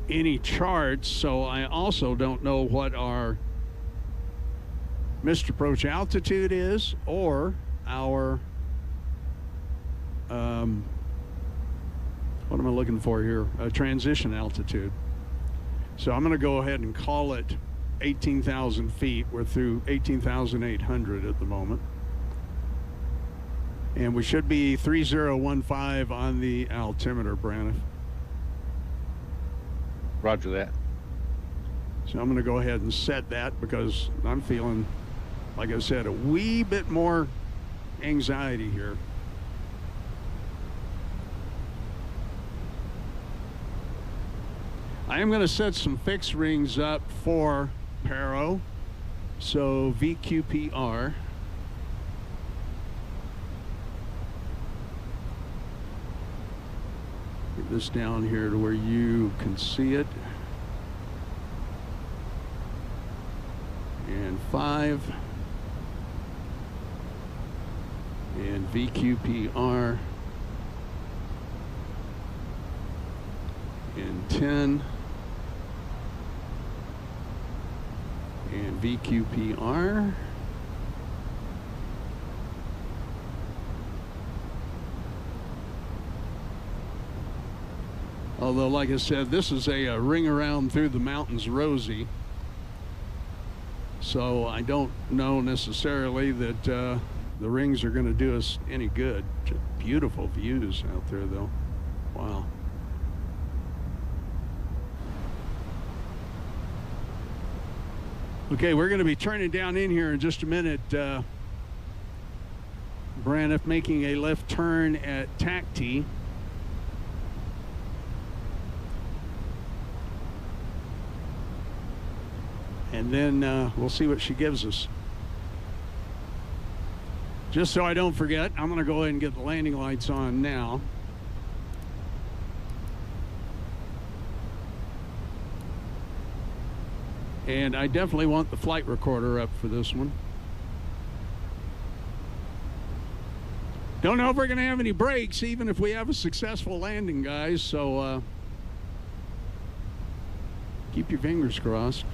any charts, so I also don't know what our missed approach altitude is or our what am I looking for here? Transition altitude. So I'm going to go ahead and call it 18,000 feet. We're through 18,800 at the moment. And we should be 3015 on the altimeter, Braniff. Roger that. So I'm going to go ahead and set that because I'm feeling, like I said, a wee bit more anxiety here. I am going to set some fixed rings up for Paro. So VQPR. Get this down here to where you can see it. And 5. And VQPR. And 10. And VQPR. Although, like I said, this is a ring around through the mountains rosy. So I don't know necessarily that the rings are going to do us any good. Just beautiful views out there, though. Wow. Okay, we're going to be turning down in here in just a minute. Braniff making a left turn at TACT. And then we'll see what she gives us. Just so I don't forget, I'm going to go ahead and get the landing lights on now. And I definitely want the flight recorder up for this one. Don't know if we're going to have any breaks, even if we have a successful landing, guys. So keep your fingers crossed.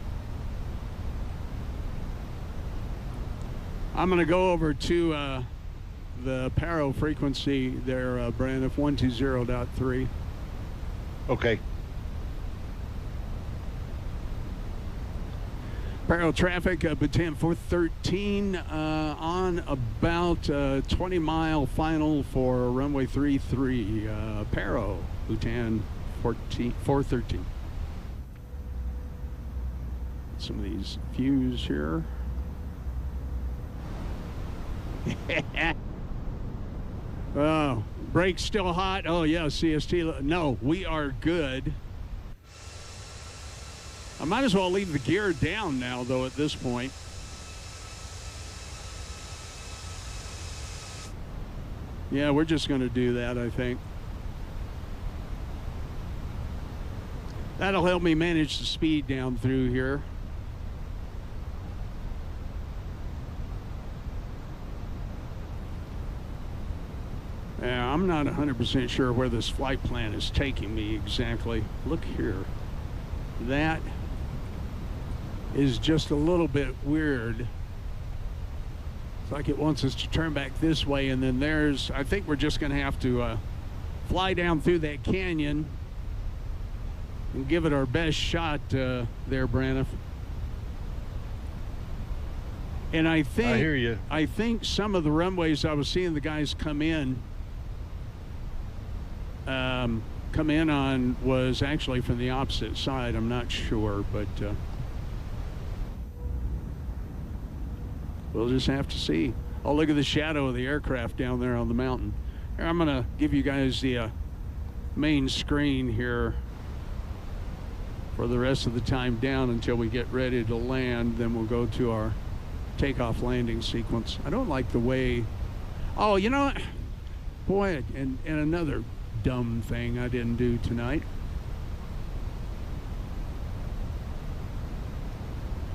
I'm going to go over to the Paro frequency there, Braniff, 120.3. Okay. Paro traffic, Bhutan 413 on about 20-mile final for runway 33. Paro, Bhutan 413. Some of these views here. Oh, brakes still hot. Oh, yeah, CST. No, we are good. I might as well leave the gear down now, though, at this point. Yeah, we're just going to do that, I think. That'll help me manage the speed down through here. Yeah, I'm not 100% sure where this flight plan is taking me exactly. Look here. That is just a little bit weird. It's like it wants us to turn back this way, and then there's, I think we're just going to have to fly down through that canyon and give it our best shot there, Braniff. And I hear you. I think some of the runways I was seeing the guys come in on was actually from the opposite side. I'm not sure, but we'll just have to see. Oh, look at the shadow of the aircraft down there on the mountain. Here, I'm going to give you guys the main screen here for the rest of the time down until we get ready to land. Then we'll go to our takeoff landing sequence. I don't like the way... Oh, you know what? Boy, and another dumb thing I didn't do tonight.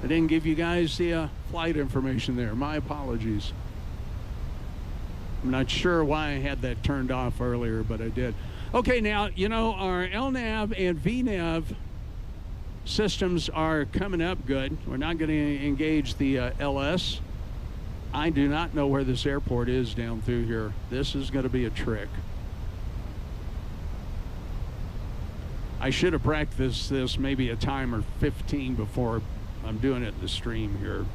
I didn't give you guys the flight information there. My apologies. I'm not sure why I had that turned off earlier, but I did. Okay, now, you know, our LNAV and VNAV systems are coming up good. We're not going to engage the LS. I do not know where this airport is down through here. This is going to be a trick. I should have practiced this maybe a time or 15 before I'm doing it in the stream here.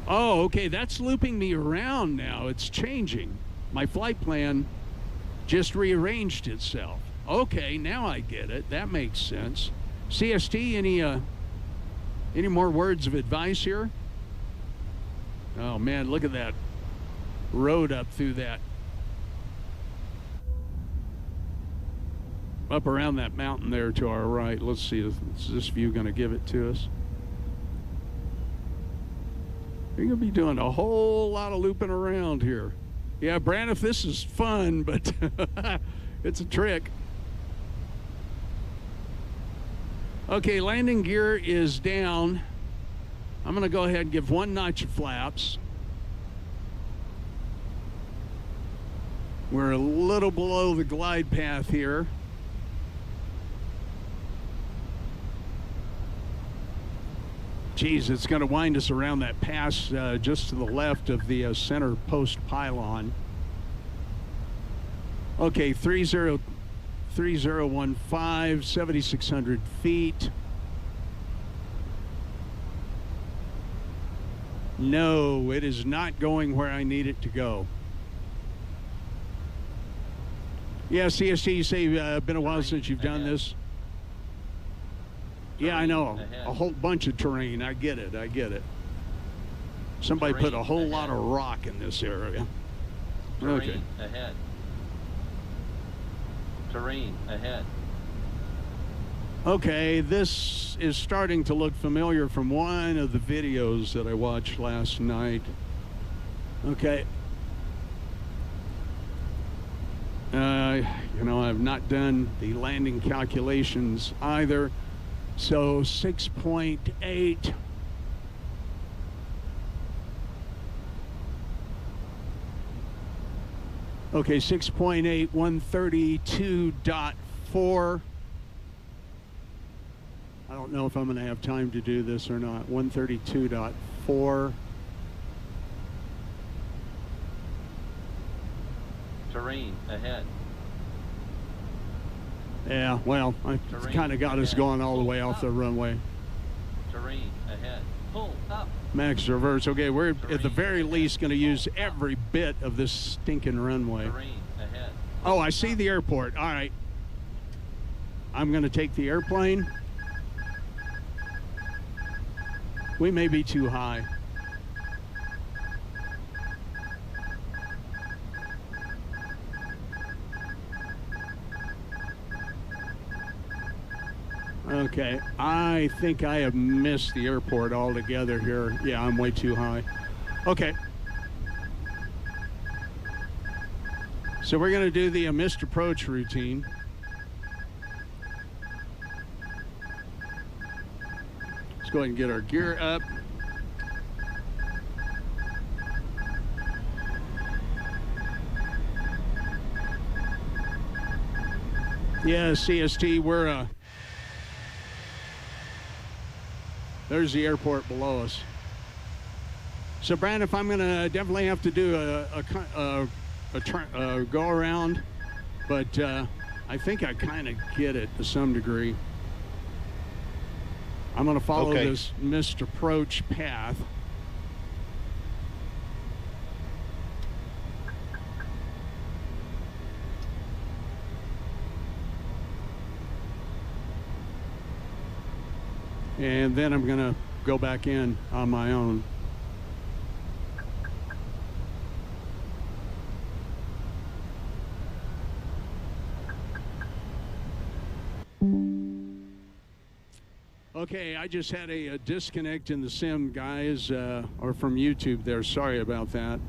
Oh, okay, that's looping me around now. It's changing. My flight plan just rearranged itself. Okay, now I get it. That makes sense. CST, any more words of advice here? Oh, man, look at that road up through that. up around that mountain there to our right. Let's see, is this view going to give it to us? You're going to be doing a whole lot of looping around here. Yeah, Braniff, this is fun, but it's a trick. Okay, landing gear is down. I'm going to go ahead and give 1 notch of flaps. We're a little below the glide path here. Geez, it's going to wind us around that pass just to the left of the center post pylon. Okay, 3015, 7,600 feet. No, it is not going where I need it to go. Yeah, CST, you say been a while since you've done this. Yeah, I know. A whole bunch of terrain. I get it. I get it. Somebody put a whole lot of rock in this area. Okay. Ahead. Terrain ahead. Okay, this is starting to look familiar from one of the videos that I watched last night. Okay. You know, I've not done the landing calculations either. So 6.8. Okay, 6.8, 132.4. I don't know if I'm going to have time to do this or not. 132.4. Terrain ahead. Yeah, well, I kind of got us going all the way off the runway. Terrain ahead. Pull up. Max reverse. Okay, we're at the very least going to use every bit of this stinking runway. Terrain ahead. Oh, I see the airport. All right. I'm going to take the airplane. We may be too high. Okay, I think I have missed the airport altogether here. Yeah, I'm way too high. Okay. So we're going to do the missed approach routine. Let's go ahead and get our gear up. Yeah, CST, we're there's the airport below us. So, Brad, if I'm going to definitely have to do a go around, but I think I kind of get it to some degree. I'm going to follow this missed approach path. And then I'm going to go back in on my own. Okay, I just had a disconnect in the sim, guys, or from YouTube there. Sorry about that.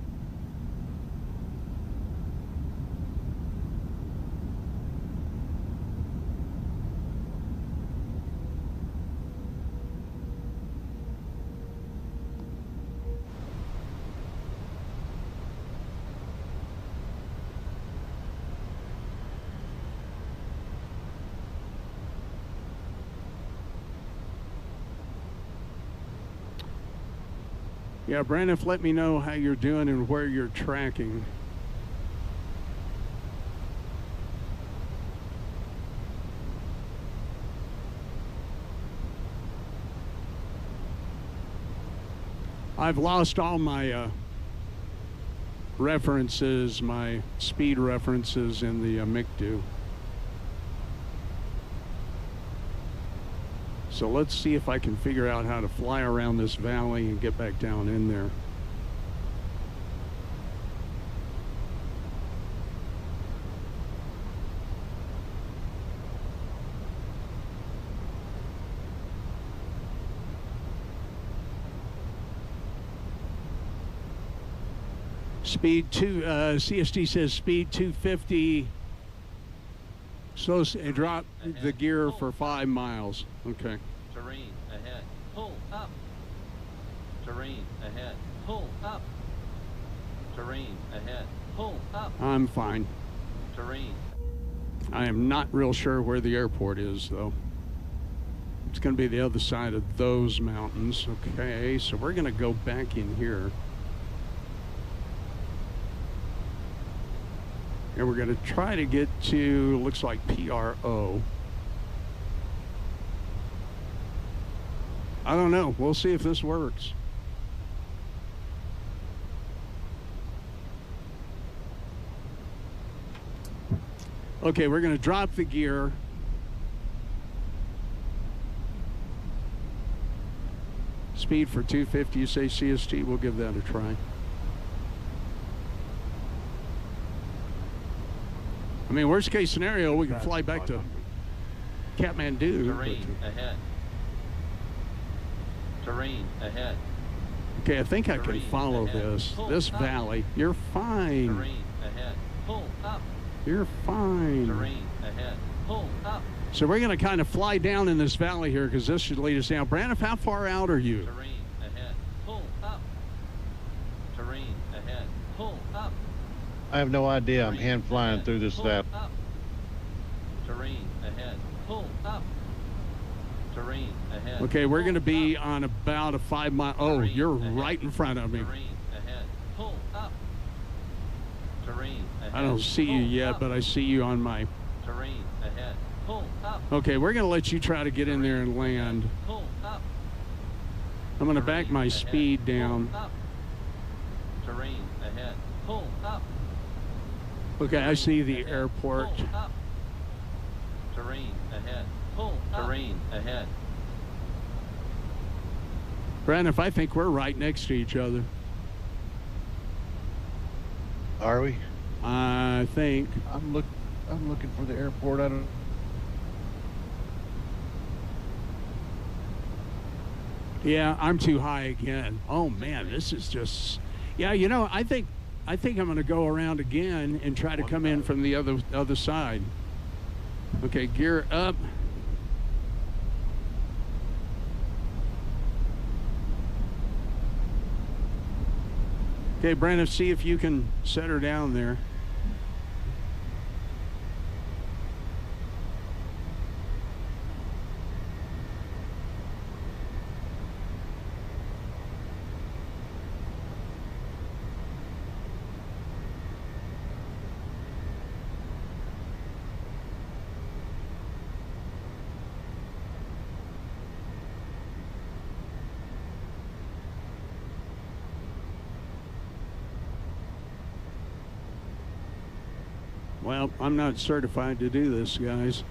Yeah, Brandon, let me know how you're doing and where you're tracking. I've lost all my references, my speed references in the MICDO. So let's see if I can figure out how to fly around this valley and get back down in there. Speed CST says speed 250. So drop the gear for 5 miles. Okay. Terrain ahead. Pull up. Terrain ahead. Pull up. Terrain ahead. Pull up. I'm fine. Terrain. I am not real sure where the airport is, though. It's going to be the other side of those mountains. Okay, so we're going to go back in here. And we're going to try to get to, looks like PRO. I don't know. We'll see if this works. Okay, we're going to drop the gear. Speed for 250, you say CST, we'll give that a try. I mean, worst case scenario, we can fly back to Katmandu. Terrain ahead. Terrain ahead. Okay, I think I can follow this valley. You're fine. Terrain ahead. Pull up. You're fine. Terrain ahead. Pull up. So we're going to kind of fly down in this valley here because this should lead us down. Braniff, how far out are you? Terrain ahead. Pull up. Terrain ahead. Pull up. I have no idea. I'm hand flying through this valley. Terrain ahead. Pull up. Terrain ahead. Okay, we're going to be on about a 5 mile. Oh, you're right in front of me. Terrain ahead. Pull up. Terrain ahead. I don't see you yet, but I see you on my. Terrain ahead. Pull up. Okay, we're going to let you try to get in there and land. Pull up. I'm going to back my speed down. Pull up. Terrain ahead. Pull up. Okay, I see the airport. Pull up. Terrain ahead. Pull up. Terrain ahead. Braniff, I think we're right next to each other. Are we? I think. I'm looking for the airport. I don't. Yeah, I'm too high again. Oh man, this is just. Yeah, you know, I think I'm going to go around again and try to come in from the other side. Okay, gear up. Okay, Brandon, see if you can set her down there. Well, I'm not certified to do this, guys.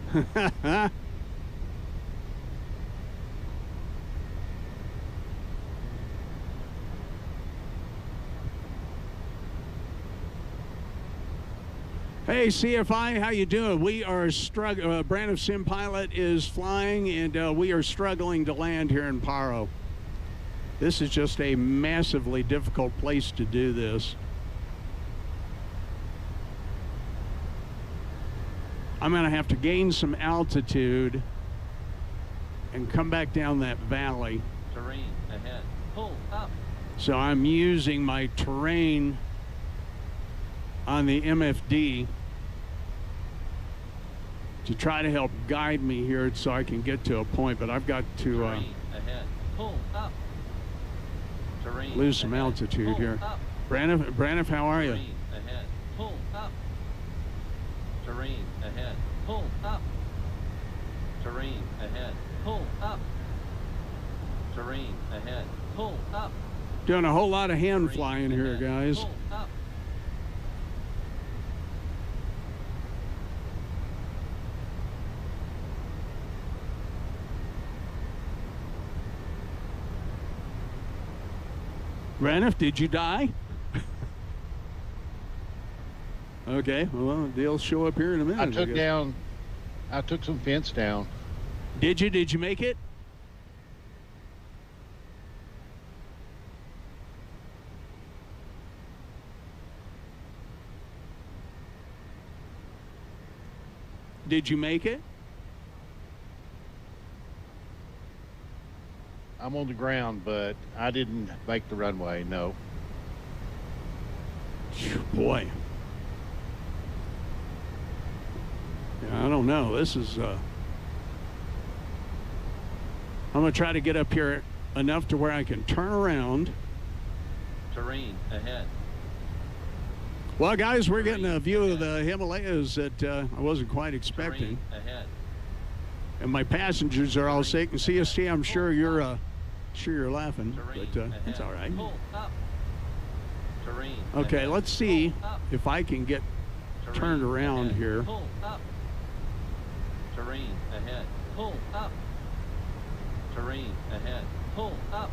Hey, CFI, how you doing? We are struggling. Braniff Sim Pilot is flying, and we are struggling to land here in Paro. This is just a massively difficult place to do this. I'm going to have to gain some altitude and come back down that valley. Terrain ahead. Pull up. So I'm using my terrain on the MFD to try to help guide me here so I can get to a point, but I've got to Terrain ahead. Pull up. Terrain lose some ahead. altitude Pull here. up. Braniff, how are you? Terrain ahead. Pull up. Terrain ahead. Pull up. Terrain ahead. Pull up. Terrain ahead. Pull up. Doing a whole lot of hand Terrain flying here, ahead. guys. Pull up. Braniff, did you die? Okay, well, they'll show up here in a minute. I took some fence down. Did you make it? Did you make it? I'm on the ground, but I didn't make the runway, no. Boy. Yeah, I don't know. This is, I'm going to try to get up here enough to where I can turn around. Terrain ahead. Well, guys, we're getting a view of the Himalayas that I wasn't quite expecting. Terrain ahead. And my passengers are all sick. And CST, I'm sure you're laughing, Terrain but ahead. it's all right. Pull up. Terrain Okay, ahead. let's see Pull up. if I can get Terrain turned around ahead. here. Pull up. Terrain ahead. Pull up. Terrain ahead. Pull up.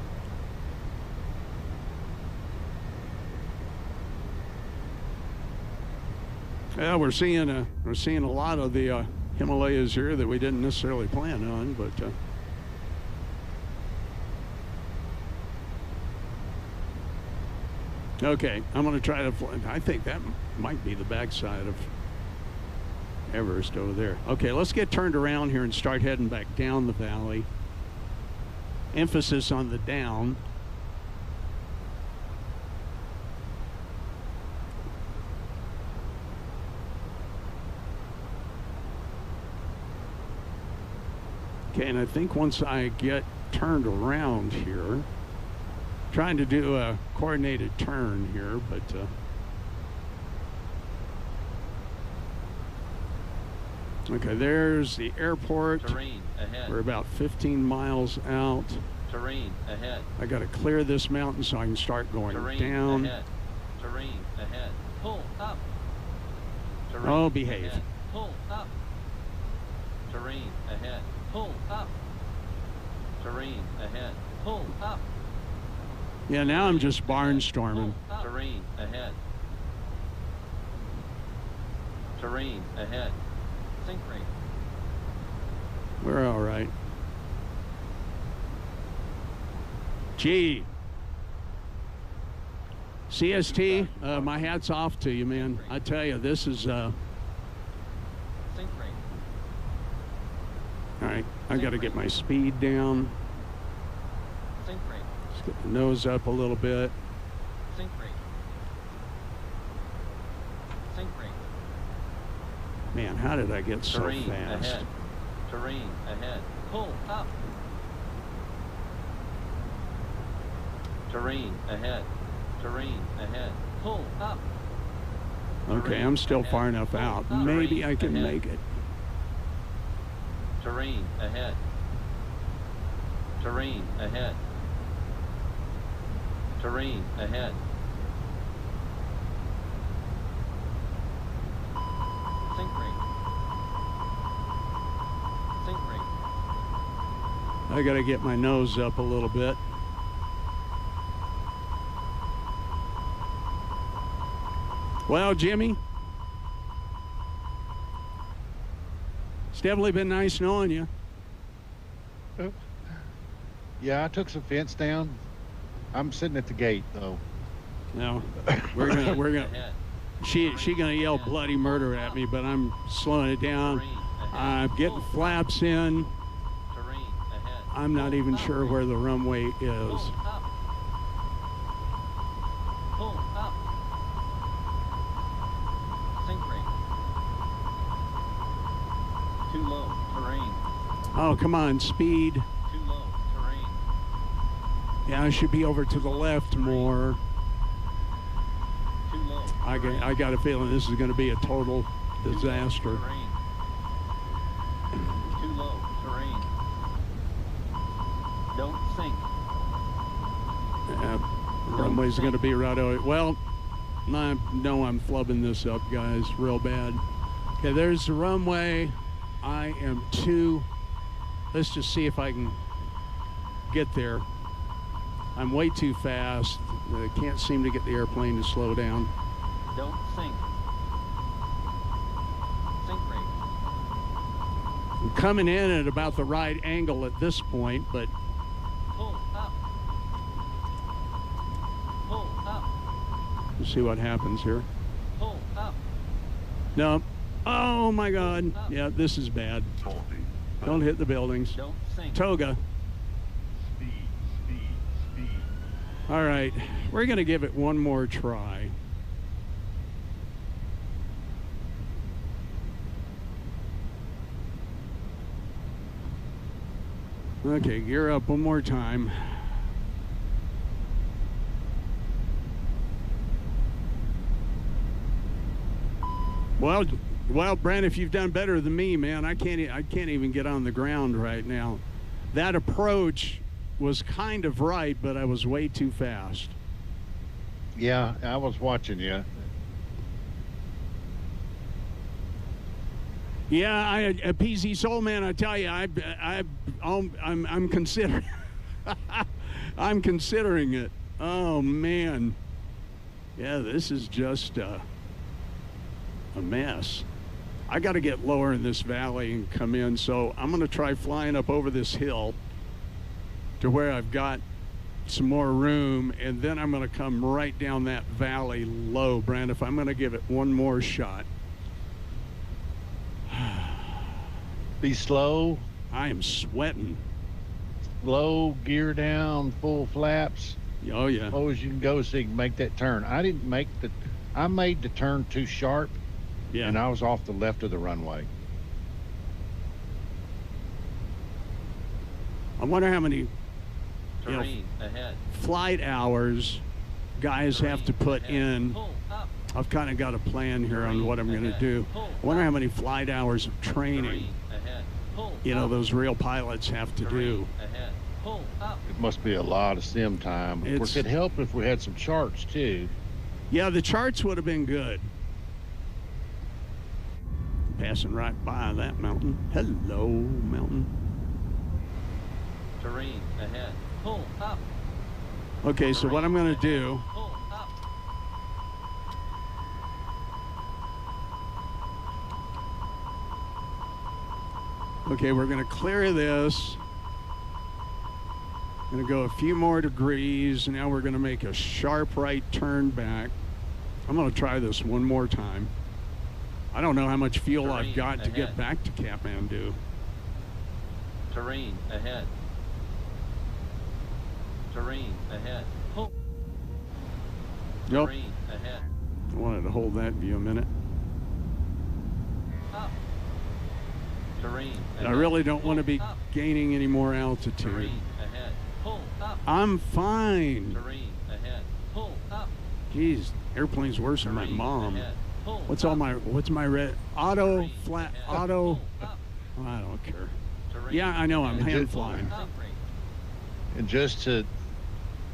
Yeah, we're seeing a lot of the Himalayas here that we didn't necessarily plan on, but okay, I'm going to try to fly. I think that might be the backside of Everest over there. Okay, let's get turned around here and start heading back down the valley. Emphasis on the down. Okay, and I think once I get turned around here, trying to do a coordinated turn here, but okay, there's the airport. Terrain ahead. We're about 15 miles out. Terrain ahead. I got to clear this mountain so I can start going Terrain down. ahead. Terrain ahead. Pull up. Terrain Oh, behave. ahead. Pull up. Terrain ahead. Pull up. Terrain ahead. Pull up. Yeah, now I'm just barnstorming. Pull up. Terrain ahead. Terrain ahead. Sink rate. We're all right. Gee. CST, my hat's off to you, man. I tell you, this is... Sink rate. All right, I got to get my speed down. Sink rate. Let's get the nose up a little bit. Sink rate. Sink rate. Man, how did I get so Terrain fast? ahead. Terrain ahead. Pull up. Terrain ahead. Terrain ahead. Pull up. Okay, I'm still far enough out. Maybe I can make it. Terrain ahead. Terrain ahead. Terrain ahead. Sink rate. Sink rate. I got to get my nose up a little bit. Well, Jimmy, it's definitely been nice knowing you. Yeah, I took some fence down. I'm sitting at the gate though. No, we're gonna Ahead. she gonna yell bloody murder at me, but I'm slowing it down. Terrain ahead. I'm getting flaps in. Terrain ahead. I'm not even sure where the runway is. Pull up. Pull up. Sink rate. Too low. Terrain. Oh, come on, speed. Too low. Terrain. Yeah, I should be over to the left more. Too low. I got a feeling this is going to be a total disaster. Terrain. Too low. Terrain. Don't sink. Runway's going to be right over. Well, I know I'm flubbing this up, guys, real bad. Okay, there's the runway. I am too. Let's just see if I can get there. I'm way too fast. I can't seem to get the airplane to slow down. Don't sink. Sink rate. I'm coming in at about the right angle at this point, but Pull up. Pull up. we'll see what happens here. Pull up. No. Oh my God. Yeah, this is bad. Don't hit the buildings. Don't sink. Toga. All right, we're going to give it one more try. Okay, gear up one more time. Well, Brent, if you've done better than me, man, I can't even get on the ground right now. That approach was kind of right, but I was way too fast. Yeah, I was watching you. Yeah, a PZ Soul Man, I tell you, I'm considering, I'm considering it. Oh man, yeah, this is just a mess. I got to get lower in this valley and come in, so I'm going to try flying up over this hill to where I've got some more room, and then I'm going to come right down that valley low, Brand, if I'm going to give it one more shot. Be slow. I am sweating. Low, gear down, full flaps. Oh yeah. Low as you can go so you can make that turn. I made the turn too sharp. Yeah. And I was off the left of the runway. I wonder how many Terrain ahead. flight hours guys have to put in. Pull up. I've kind of got a plan here on what I'm going to do. I wonder how many flight hours of training, Terrain ahead. Pull up. those real pilots have to do. Terrain ahead. Pull up. It must be a lot of sim time. Of course, it'd help if we had some charts too. Yeah, the charts would have been good. Passing right by that mountain. Hello, mountain. Terrain ahead. Pull up. Okay, so what I'm going to do, Pull up. okay, we're going to clear this. Going to go a few more degrees. Now we're going to make a sharp right turn back. I'm going to try this one more time. I don't know how much fuel I've got to get back to Katmandu. Terrain ahead. Terrain ahead. Pull. Yep. Terrain ahead. I wanted to hold that view a minute. Up. Terrain ahead. I really don't want to be Up. gaining any more altitude. Terrain ahead. Pull up. I'm fine. Terrain ahead. Pull up. Jeez, airplane's worse than my Terrain mom. ahead. Pull What's up. what's my red? Auto, Terrain flat, ahead. auto. Pull up. I don't care. Terrain Yeah, I know, I'm ahead. hand flying. Up. And just to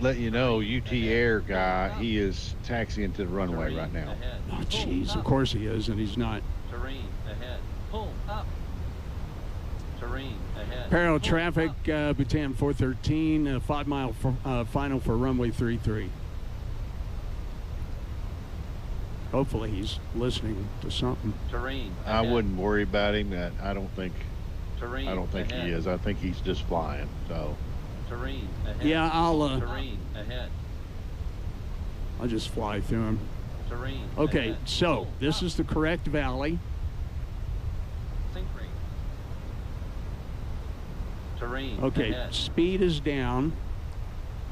let you know, UT Air guy, he is taxiing to the runway Terrain right now. ahead. Oh, Pull jeez, of up. course he is, and he's not. Terrain ahead. Pull up. Terrain ahead. Paro Pull traffic, up. Bhutan 413, 5 mile final for runway 33. Hopefully he's listening to something. Terrain I ahead. wouldn't worry about him. That I don't think Terrain he ahead. is. I think he's just flying. So Terrain ahead. Yeah, I'll Terrain ahead. just fly through him. Terrain Okay, ahead. so Pull this up. is the correct valley. Sink rate. Terrain Okay, ahead. speed is down.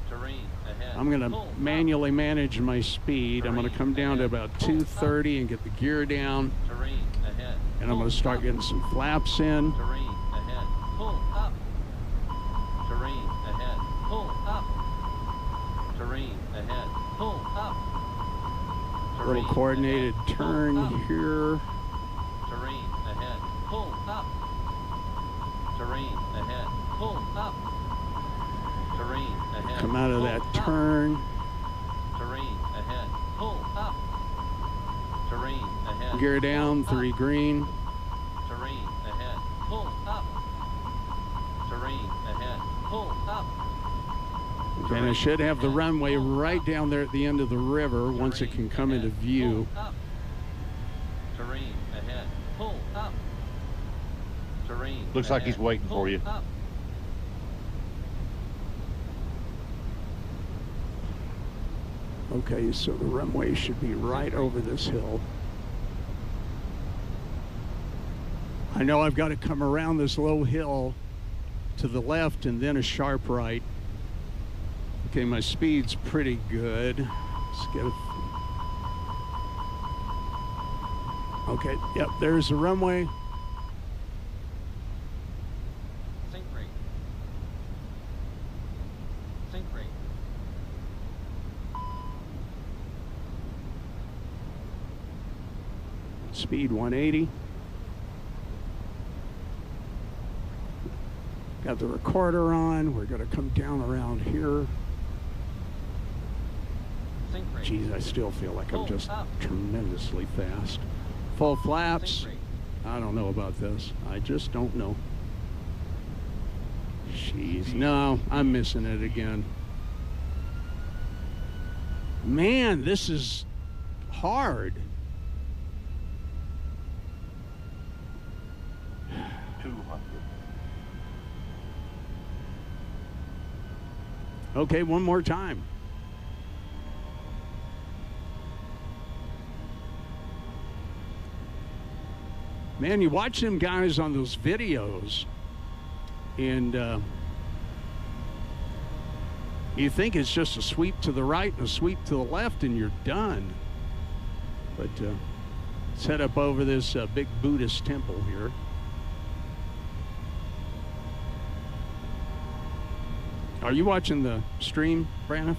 Terrain ahead. I'm going to Pull up. manually manage my speed. I'm going to come down to about 230 and get the gear down. Terrain ahead. And I'm going to start getting some flaps in. Terrain ahead. Pull up. Terrain ahead. Pull up. Terrain ahead. Pull up. A little Terrain coordinated ahead. turn Pull up. here. Terrain ahead. Pull up. Terrain ahead. Pull up. Terrain ahead. Come out of Pull that up. turn. Terrain ahead. Pull up. Terrain ahead. Gear down, Pull 3 up. green. Terrain ahead. Pull up. Terrain ahead. Pull up. And I should have the runway right down there at the end of the river once it can come into view. Pull up. Terrain ahead. Pull up. Terrain looks like he's ahead. waiting for Pull you. up. Okay, so the runway should be right over this hill. I know I've got to come around this low hill to the left and then a sharp right. Okay, my speed's pretty good. Let's get a... Okay, yep, there's the runway. Sink rate. Sink rate. Speed 180. Got the recorder on. We're going to come down around here. Sink rate. Geez, I still feel like I'm Full just up. tremendously fast. Full flaps. Sink rate. I don't know about this. I just don't know. Jeez, no, I'm missing it again. Man, this is hard. 200. Okay, one more time. Man, you watch them guys on those videos, and you think it's just a sweep to the right and a sweep to the left, and you're done. But let's head up over this big Buddhist temple here. Are you watching the stream, Brandon?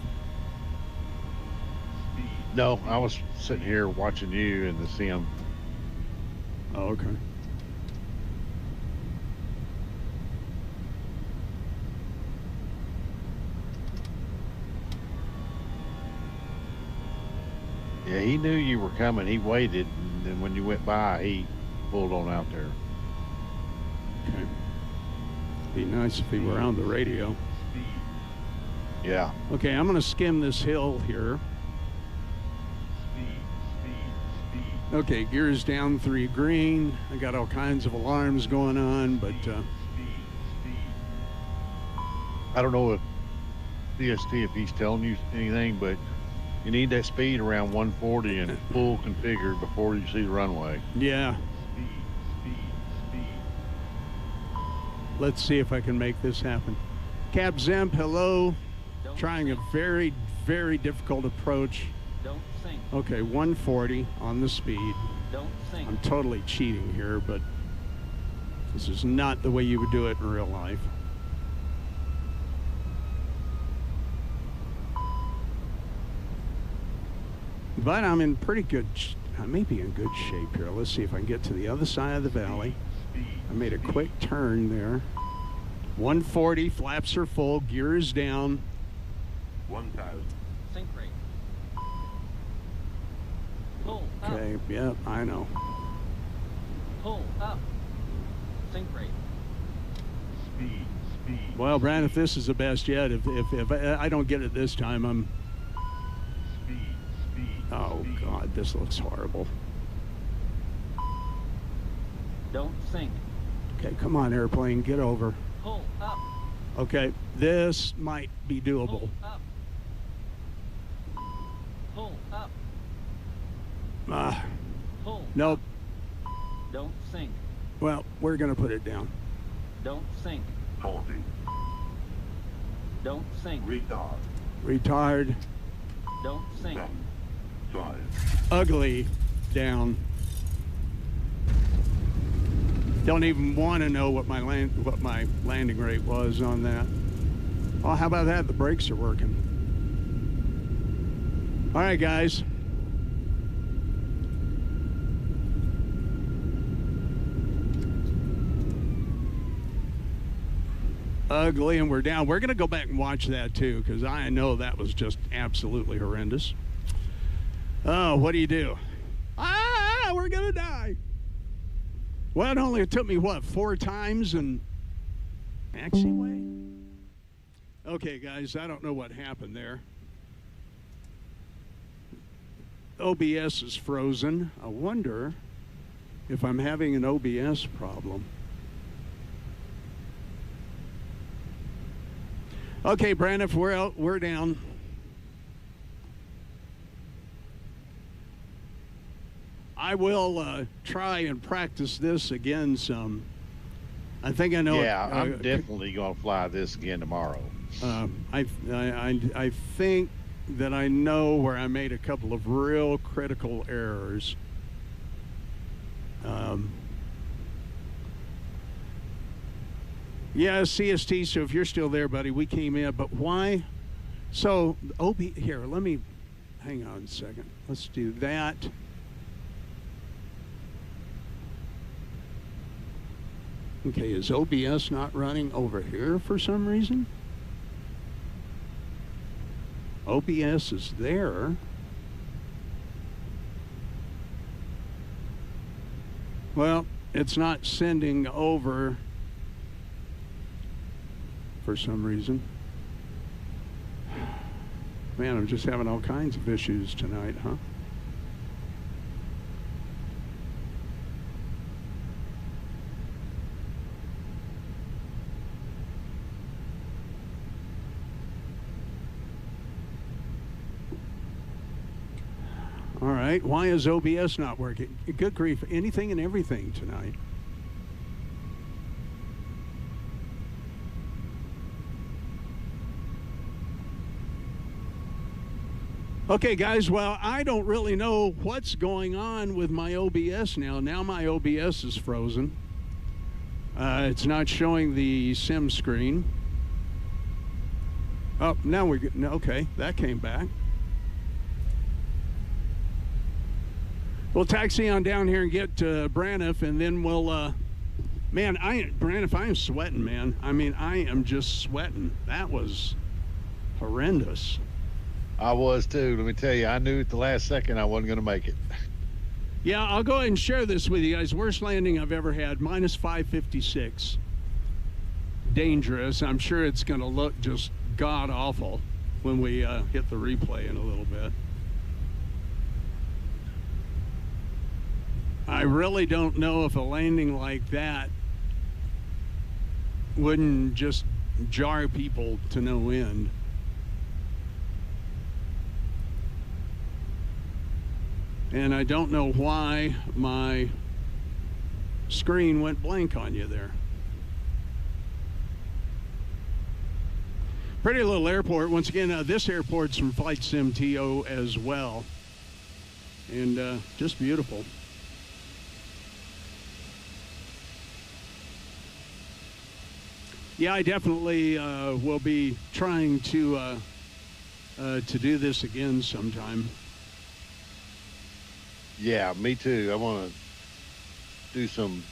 No, I was sitting here watching you and the sim. Oh, okay. Yeah, he knew you were coming. He waited, and then when you went by, he pulled on out there. Okay. Be nice if he were on the radio. Yeah. Okay, I'm going to skim this hill here. Okay, gears down 3 green. I got all kinds of alarms going on, but I don't know if DST, if he's telling you anything, but you need that speed around 140 and full configured before you see the runway. yeah. Let's see if I can make this happen. Cab Zemp, hello. Don't Trying a sink. very, very difficult approach. Don't sink. Okay, 140 on the speed. Don't sink. I'm totally cheating here, but this is not the way you would do it in real life. But I'm in pretty good, I may be in good shape here. Let's see if I can get to the other side of the valley. I made a quick turn there. 140, flaps are full, gears down. 1,000. Sink rate. Pull up. Okay, yeah, I know. Pull up. Sink rate. Speed. Well, Brad, if this is the best yet, if I don't get it this time, I'm... Oh, God, this looks horrible. Don't sink. Okay, come on, airplane, get over. Pull up. Okay, this might be doable. Pull up. Pull up. Pull Nope. up. Don't sink. Well, we're going to put it down. Don't sink. 40. Don't sink. Retard. Retard. Don't sink. 5. Ugly. Down. Don't even want to know what my landing rate was on that. Oh, how about that? The brakes are working. All right, guys. Ugly, and we're down. We're going to go back and watch that too, because I know that was just absolutely horrendous. Oh, what do you do? Ah, we're going to die. Well, it only took me, what, 4 times and taxiway? Okay, guys, I don't know what happened there. OBS is frozen. I wonder if I'm having an OBS problem. Okay, Brandon, if we're out, we're down. I will try and practice this again some. I think I know. Yeah, I'm definitely going to fly this again tomorrow. I think that I know where I made a couple of real critical errors. Yeah, CST, so if you're still there, buddy, we came in, but why? So, here, let me, hang on a second. Let's do that. Okay, is OBS not running over here for some reason? OBS is there. Well, it's not sending over for some reason. Man, I'm just having all kinds of issues tonight, huh? All right, why is OBS not working? Good grief, anything and everything tonight. Okay, guys, well, I don't really know what's going on with my OBS now. Now my OBS is frozen. It's not showing the sim screen. Oh, now we're getting, okay, that came back. We'll taxi on down here and get Braniff, and then we'll, man, Braniff, I am sweating, man. I mean, I am just sweating. That was horrendous. I was too. Let me tell you, I knew at the last second I wasn't going to make it. Yeah, I'll go ahead and share this with you guys. Worst landing I've ever had, minus 556. Dangerous. I'm sure it's going to look just god-awful when we hit the replay in a little bit. I really don't know if a landing like that wouldn't just jar people to no end. And I don't know why my screen went blank on you there. Pretty little airport. Once again, this airport's from Flight Sim TO as well. And just beautiful. Yeah, I definitely will be trying to do this again sometime. Yeah, me too. I want to do some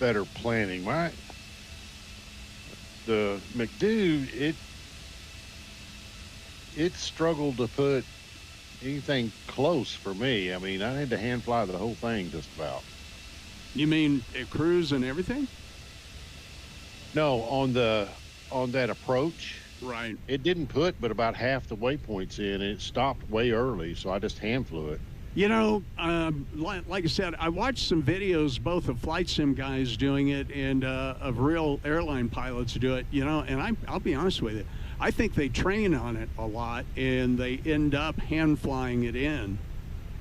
better planning. The McDo, it struggled to put anything close for me. I mean, I had to hand fly the whole thing just about. You mean cruise and everything? No, on that approach. Right. It didn't put but about half the waypoints in, and it stopped way early, so I just hand flew it. You know, like I said, I watched some videos, both of Flight Sim guys doing it and of real airline pilots do it, you know, and I'll be honest with you. I think they train on it a lot, and they end up hand flying it in.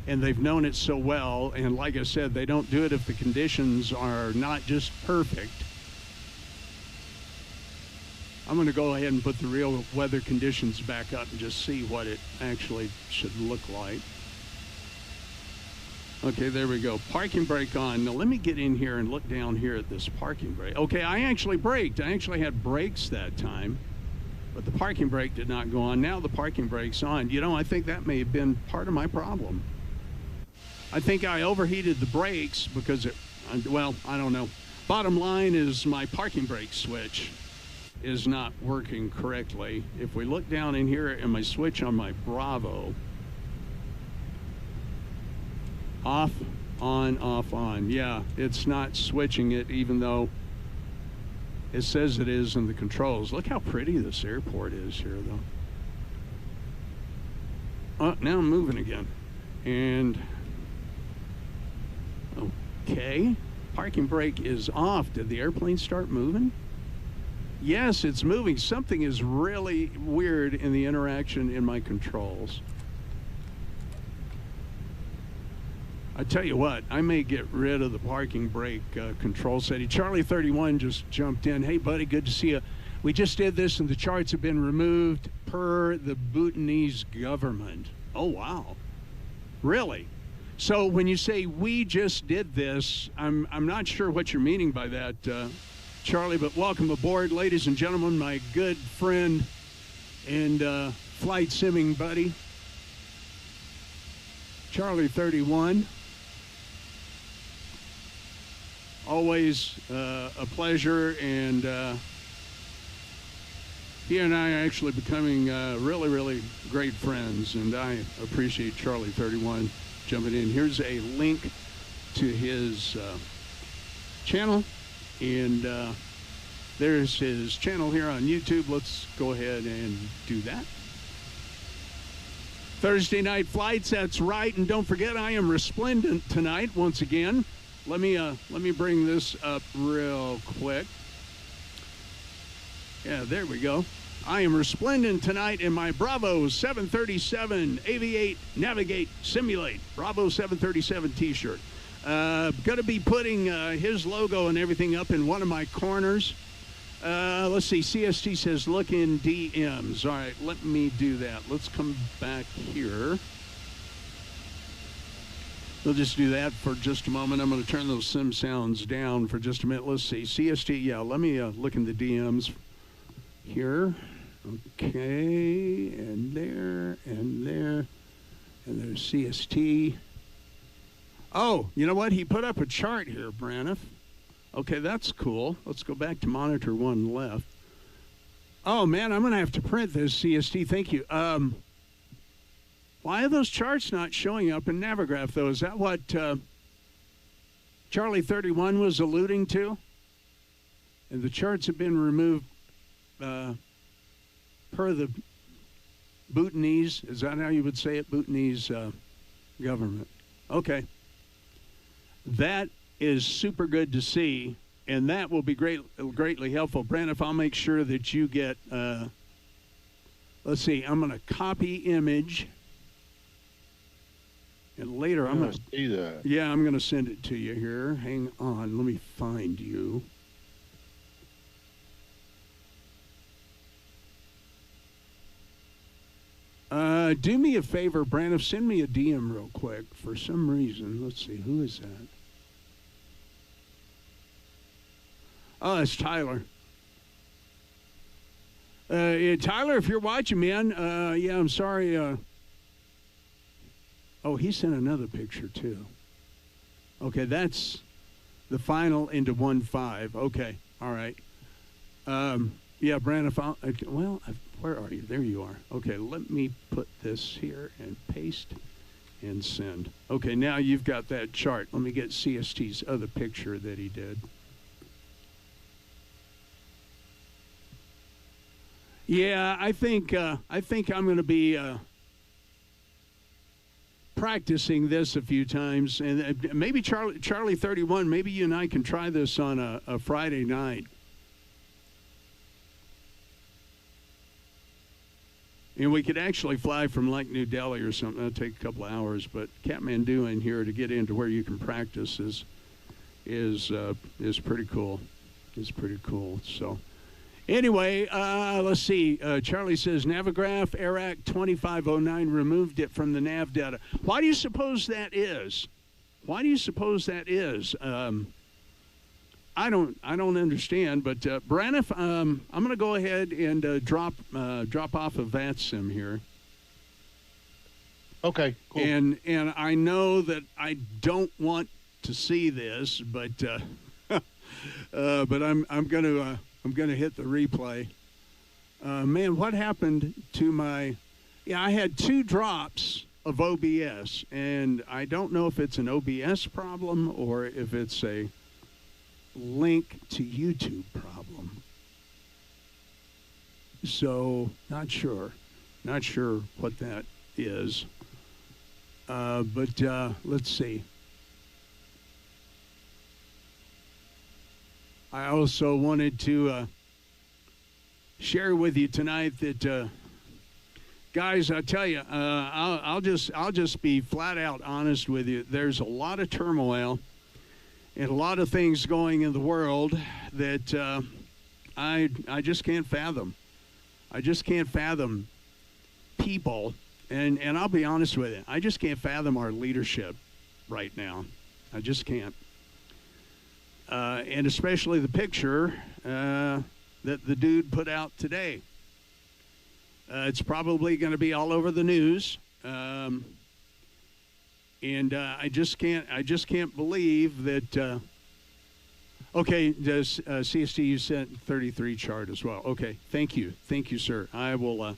And they've known it so well, and like I said, they don't do it if the conditions are not just perfect. I'm going to go ahead and put the real weather conditions back up and just see what it actually should look like. Okay, there we go. Parking brake on. Now, let me get in here and look down here at this parking brake. Okay, I actually braked. I actually had brakes that time, but the parking brake did not go on. Now the parking brake's on. You know, I think that may have been part of my problem. I think I overheated the brakes because well, I don't know. Bottom line is my parking brake switch is not working correctly. If we look down in here at my switch on my Bravo, off, on, off, on. Yeah, it's not switching it even though it says it is in the controls. Look how pretty this airport is here, though. Oh, now I'm moving again. And, okay, parking brake is off. Did the airplane start moving? Yes, it's moving. Something is really weird in the interaction in my controls. I tell you what, I may get rid of the parking brake control setting. Charlie 31 just jumped in. Hey, buddy, good to see you. We just did this, and the charts have been removed per the Bhutanese government. Oh, wow. Really? So when you say we just did this, I'm not sure what you're meaning by that, Charlie, but welcome aboard, ladies and gentlemen, my good friend and flight simming buddy, Charlie 31. Always a pleasure, and he and I are actually becoming really, really great friends, and I appreciate Charlie 31 jumping in. Here's a link to his channel, and there's his channel here on YouTube. Let's go ahead and do that. Thursday night flights, that's right, and don't forget I am resplendent tonight once again. Let me bring this up real quick. Yeah, there we go. I am resplendent tonight in my Bravo 737 Aviate, Navigate, Simulate Bravo 737 t-shirt. Going to be putting his logo and everything up in one of my corners. Let's see, CST says look in DMs. All right, let me do that. Let's come back here. We'll just do that for just a moment. I'm going to turn those sim sounds down for just a minute. Let's see, CST, yeah, let me look in the DMs here. Okay, and there, and there, and there's CST. Oh, you know what? He put up a chart here, Braniff. Okay, that's cool. Let's go back to monitor one left. Oh, man, I'm going to have to print this, CST. Thank you. Why are those charts not showing up in Navigraph, though? Is that what Charlie 31 was alluding to? And the charts have been removed per the Bhutanese, is that how you would say it? Bhutanese government. Okay. That is super good to see, and that will be greatly helpful. Brandon, I'll make sure that you get, let's see, I'm going to copy image. And later I'm going to see that. Yeah, I'm going to send it to you here. Hang on, let me find you. Do me a favor, Brandon, send me a DM real quick. For some reason, let's see, who is that? Oh, it's Tyler. Yeah, Tyler, if you're watching, man, yeah, I'm sorry. Oh, he sent another picture, too. Okay, that's the final into 1.5. Okay, all right. Yeah, Brandon, where are you? There you are. Okay, let me put this here and paste and send. Okay, now you've got that chart. Let me get CST's other picture that he did. Yeah, I think I'm going to be practicing this a few times, and maybe Charlie 31. Maybe you and I can try this on a Friday night. And we could actually fly from like New Delhi or something. That'll take a couple of hours, but Katmandu in here to get into where you can practice is pretty cool. It's pretty cool. So anyway, let's see. Charlie says Navigraph Iraq 2509 removed it from the nav data. Why do you suppose that is? Why do you suppose that is? I don't understand, but Braniff, I'm going to go ahead and drop off of VATSIM here. Okay, cool. And I know that I don't want to see this, but but I'm going to hit the replay. Man, what happened to my? Yeah, I had 2 drops of OBS, and I don't know if it's an OBS problem or if it's a link to YouTube problem. So not sure what that is. But let's see. I also wanted to share with you tonight that Guys, I tell you, I'll just be flat out honest with you. There's a lot of turmoil and a lot of things going in the world that I just can't fathom. I just can't fathom people, and I'll be honest with you. I just can't fathom our leadership right now. I just can't. And especially the picture that the dude put out today. It's probably going to be all over the news, and I just can't believe that. Okay, does CST you sent 33 chart as well? Okay, thank you, sir. I will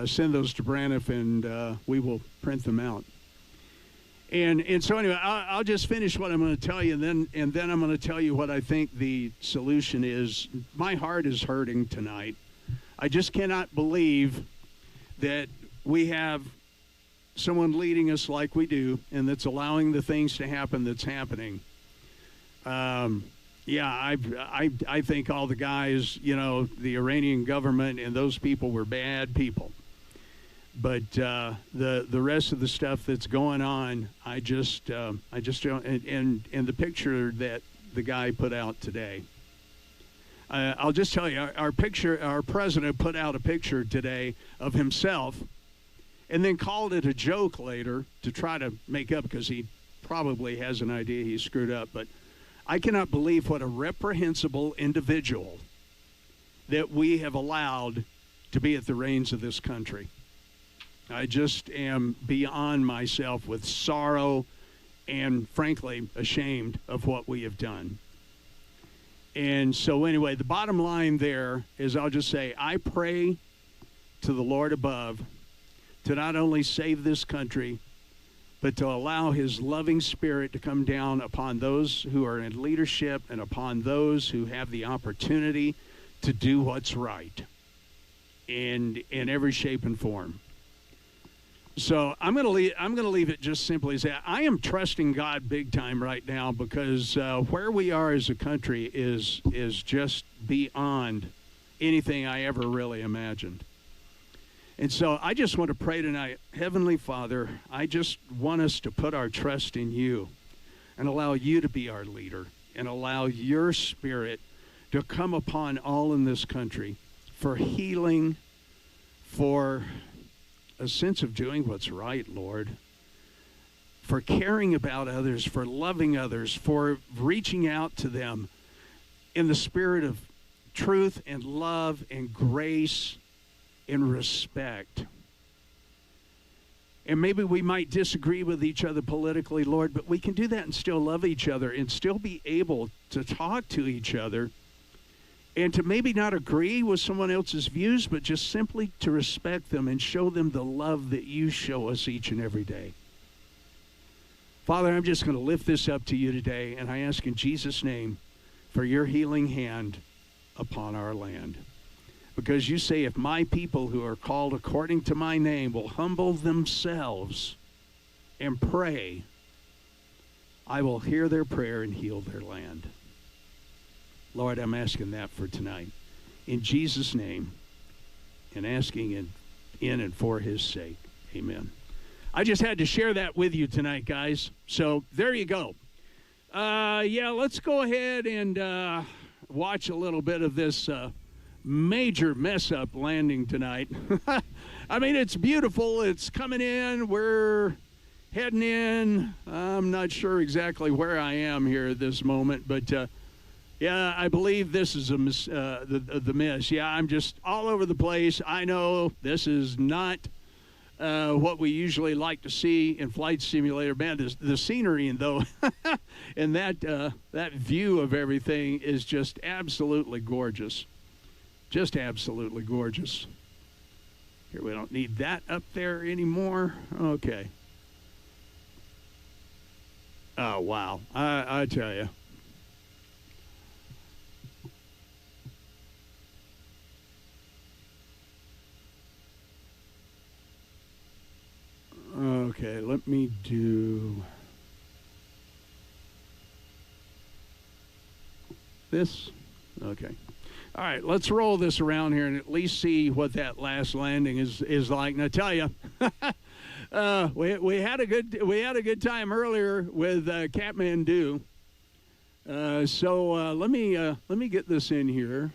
send those to Braniff, and we will print them out. And so anyway, I'll just finish what I'm going to tell you, and then I'm going to tell you what I think the solution is. My heart is hurting tonight. I just cannot believe that we have someone leading us like we do, and that's allowing the things to happen that's happening. Yeah, I think all the guys, you know, the Iranian government and those people were bad people. But the rest of the stuff that's going on, I just don't. And the picture that the guy put out today. I'll just tell you, our president put out a picture today of himself and then called it a joke later to try to make up, because he probably has an idea he screwed up. But I cannot believe what a reprehensible individual that we have allowed to be at the reins of this country. I just am beyond myself with sorrow and, frankly, ashamed of what we have done. And so anyway, the bottom line there is, I'll just say, I pray to the Lord above to not only save this country, but to allow his loving spirit to come down upon those who are in leadership and upon those who have the opportunity to do what's right in every shape and form. So I'm going to leave it just simply as that. I am trusting God big time right now, because where we are as a country is just beyond anything I ever really imagined. And so I just want to pray tonight, Heavenly Father, I just want us to put our trust in you and allow you to be our leader and allow your spirit to come upon all in this country for healing, for a sense of doing what's right, Lord, for caring about others, for loving others, for reaching out to them in the spirit of truth and love and grace and respect. And maybe we might disagree with each other politically, Lord, but we can do that and still love each other and still be able to talk to each other and to maybe not agree with someone else's views, but just simply to respect them and show them the love that you show us each and every day. Father, I'm just going to lift this up to you today, and I ask in Jesus' name for your healing hand upon our land. Because you say, if my people who are called according to my name will humble themselves and pray, I will hear their prayer and heal their land. Lord, I'm asking that for tonight. In Jesus' name, and asking in and for his sake. Amen. I just had to share that with you tonight, guys. So there you go. Yeah, let's go ahead and watch a little bit of this major mess-up landing tonight. I mean, it's beautiful. It's coming in. We're heading in. I'm not sure exactly where I am here at this moment, but yeah, I believe this is the miss. Yeah, I'm just all over the place. I know this is not what we usually like to see in Flight Simulator. Man, the scenery, though, and that view of everything is just absolutely gorgeous. Just absolutely gorgeous. Here, we don't need that up there anymore. Okay. Oh, wow. I tell you. Okay, let me do this. Okay. All right, let's roll this around here and at least see what that last landing is like. And I tell you, we had a good time earlier with Katmandu. So let me get this in here.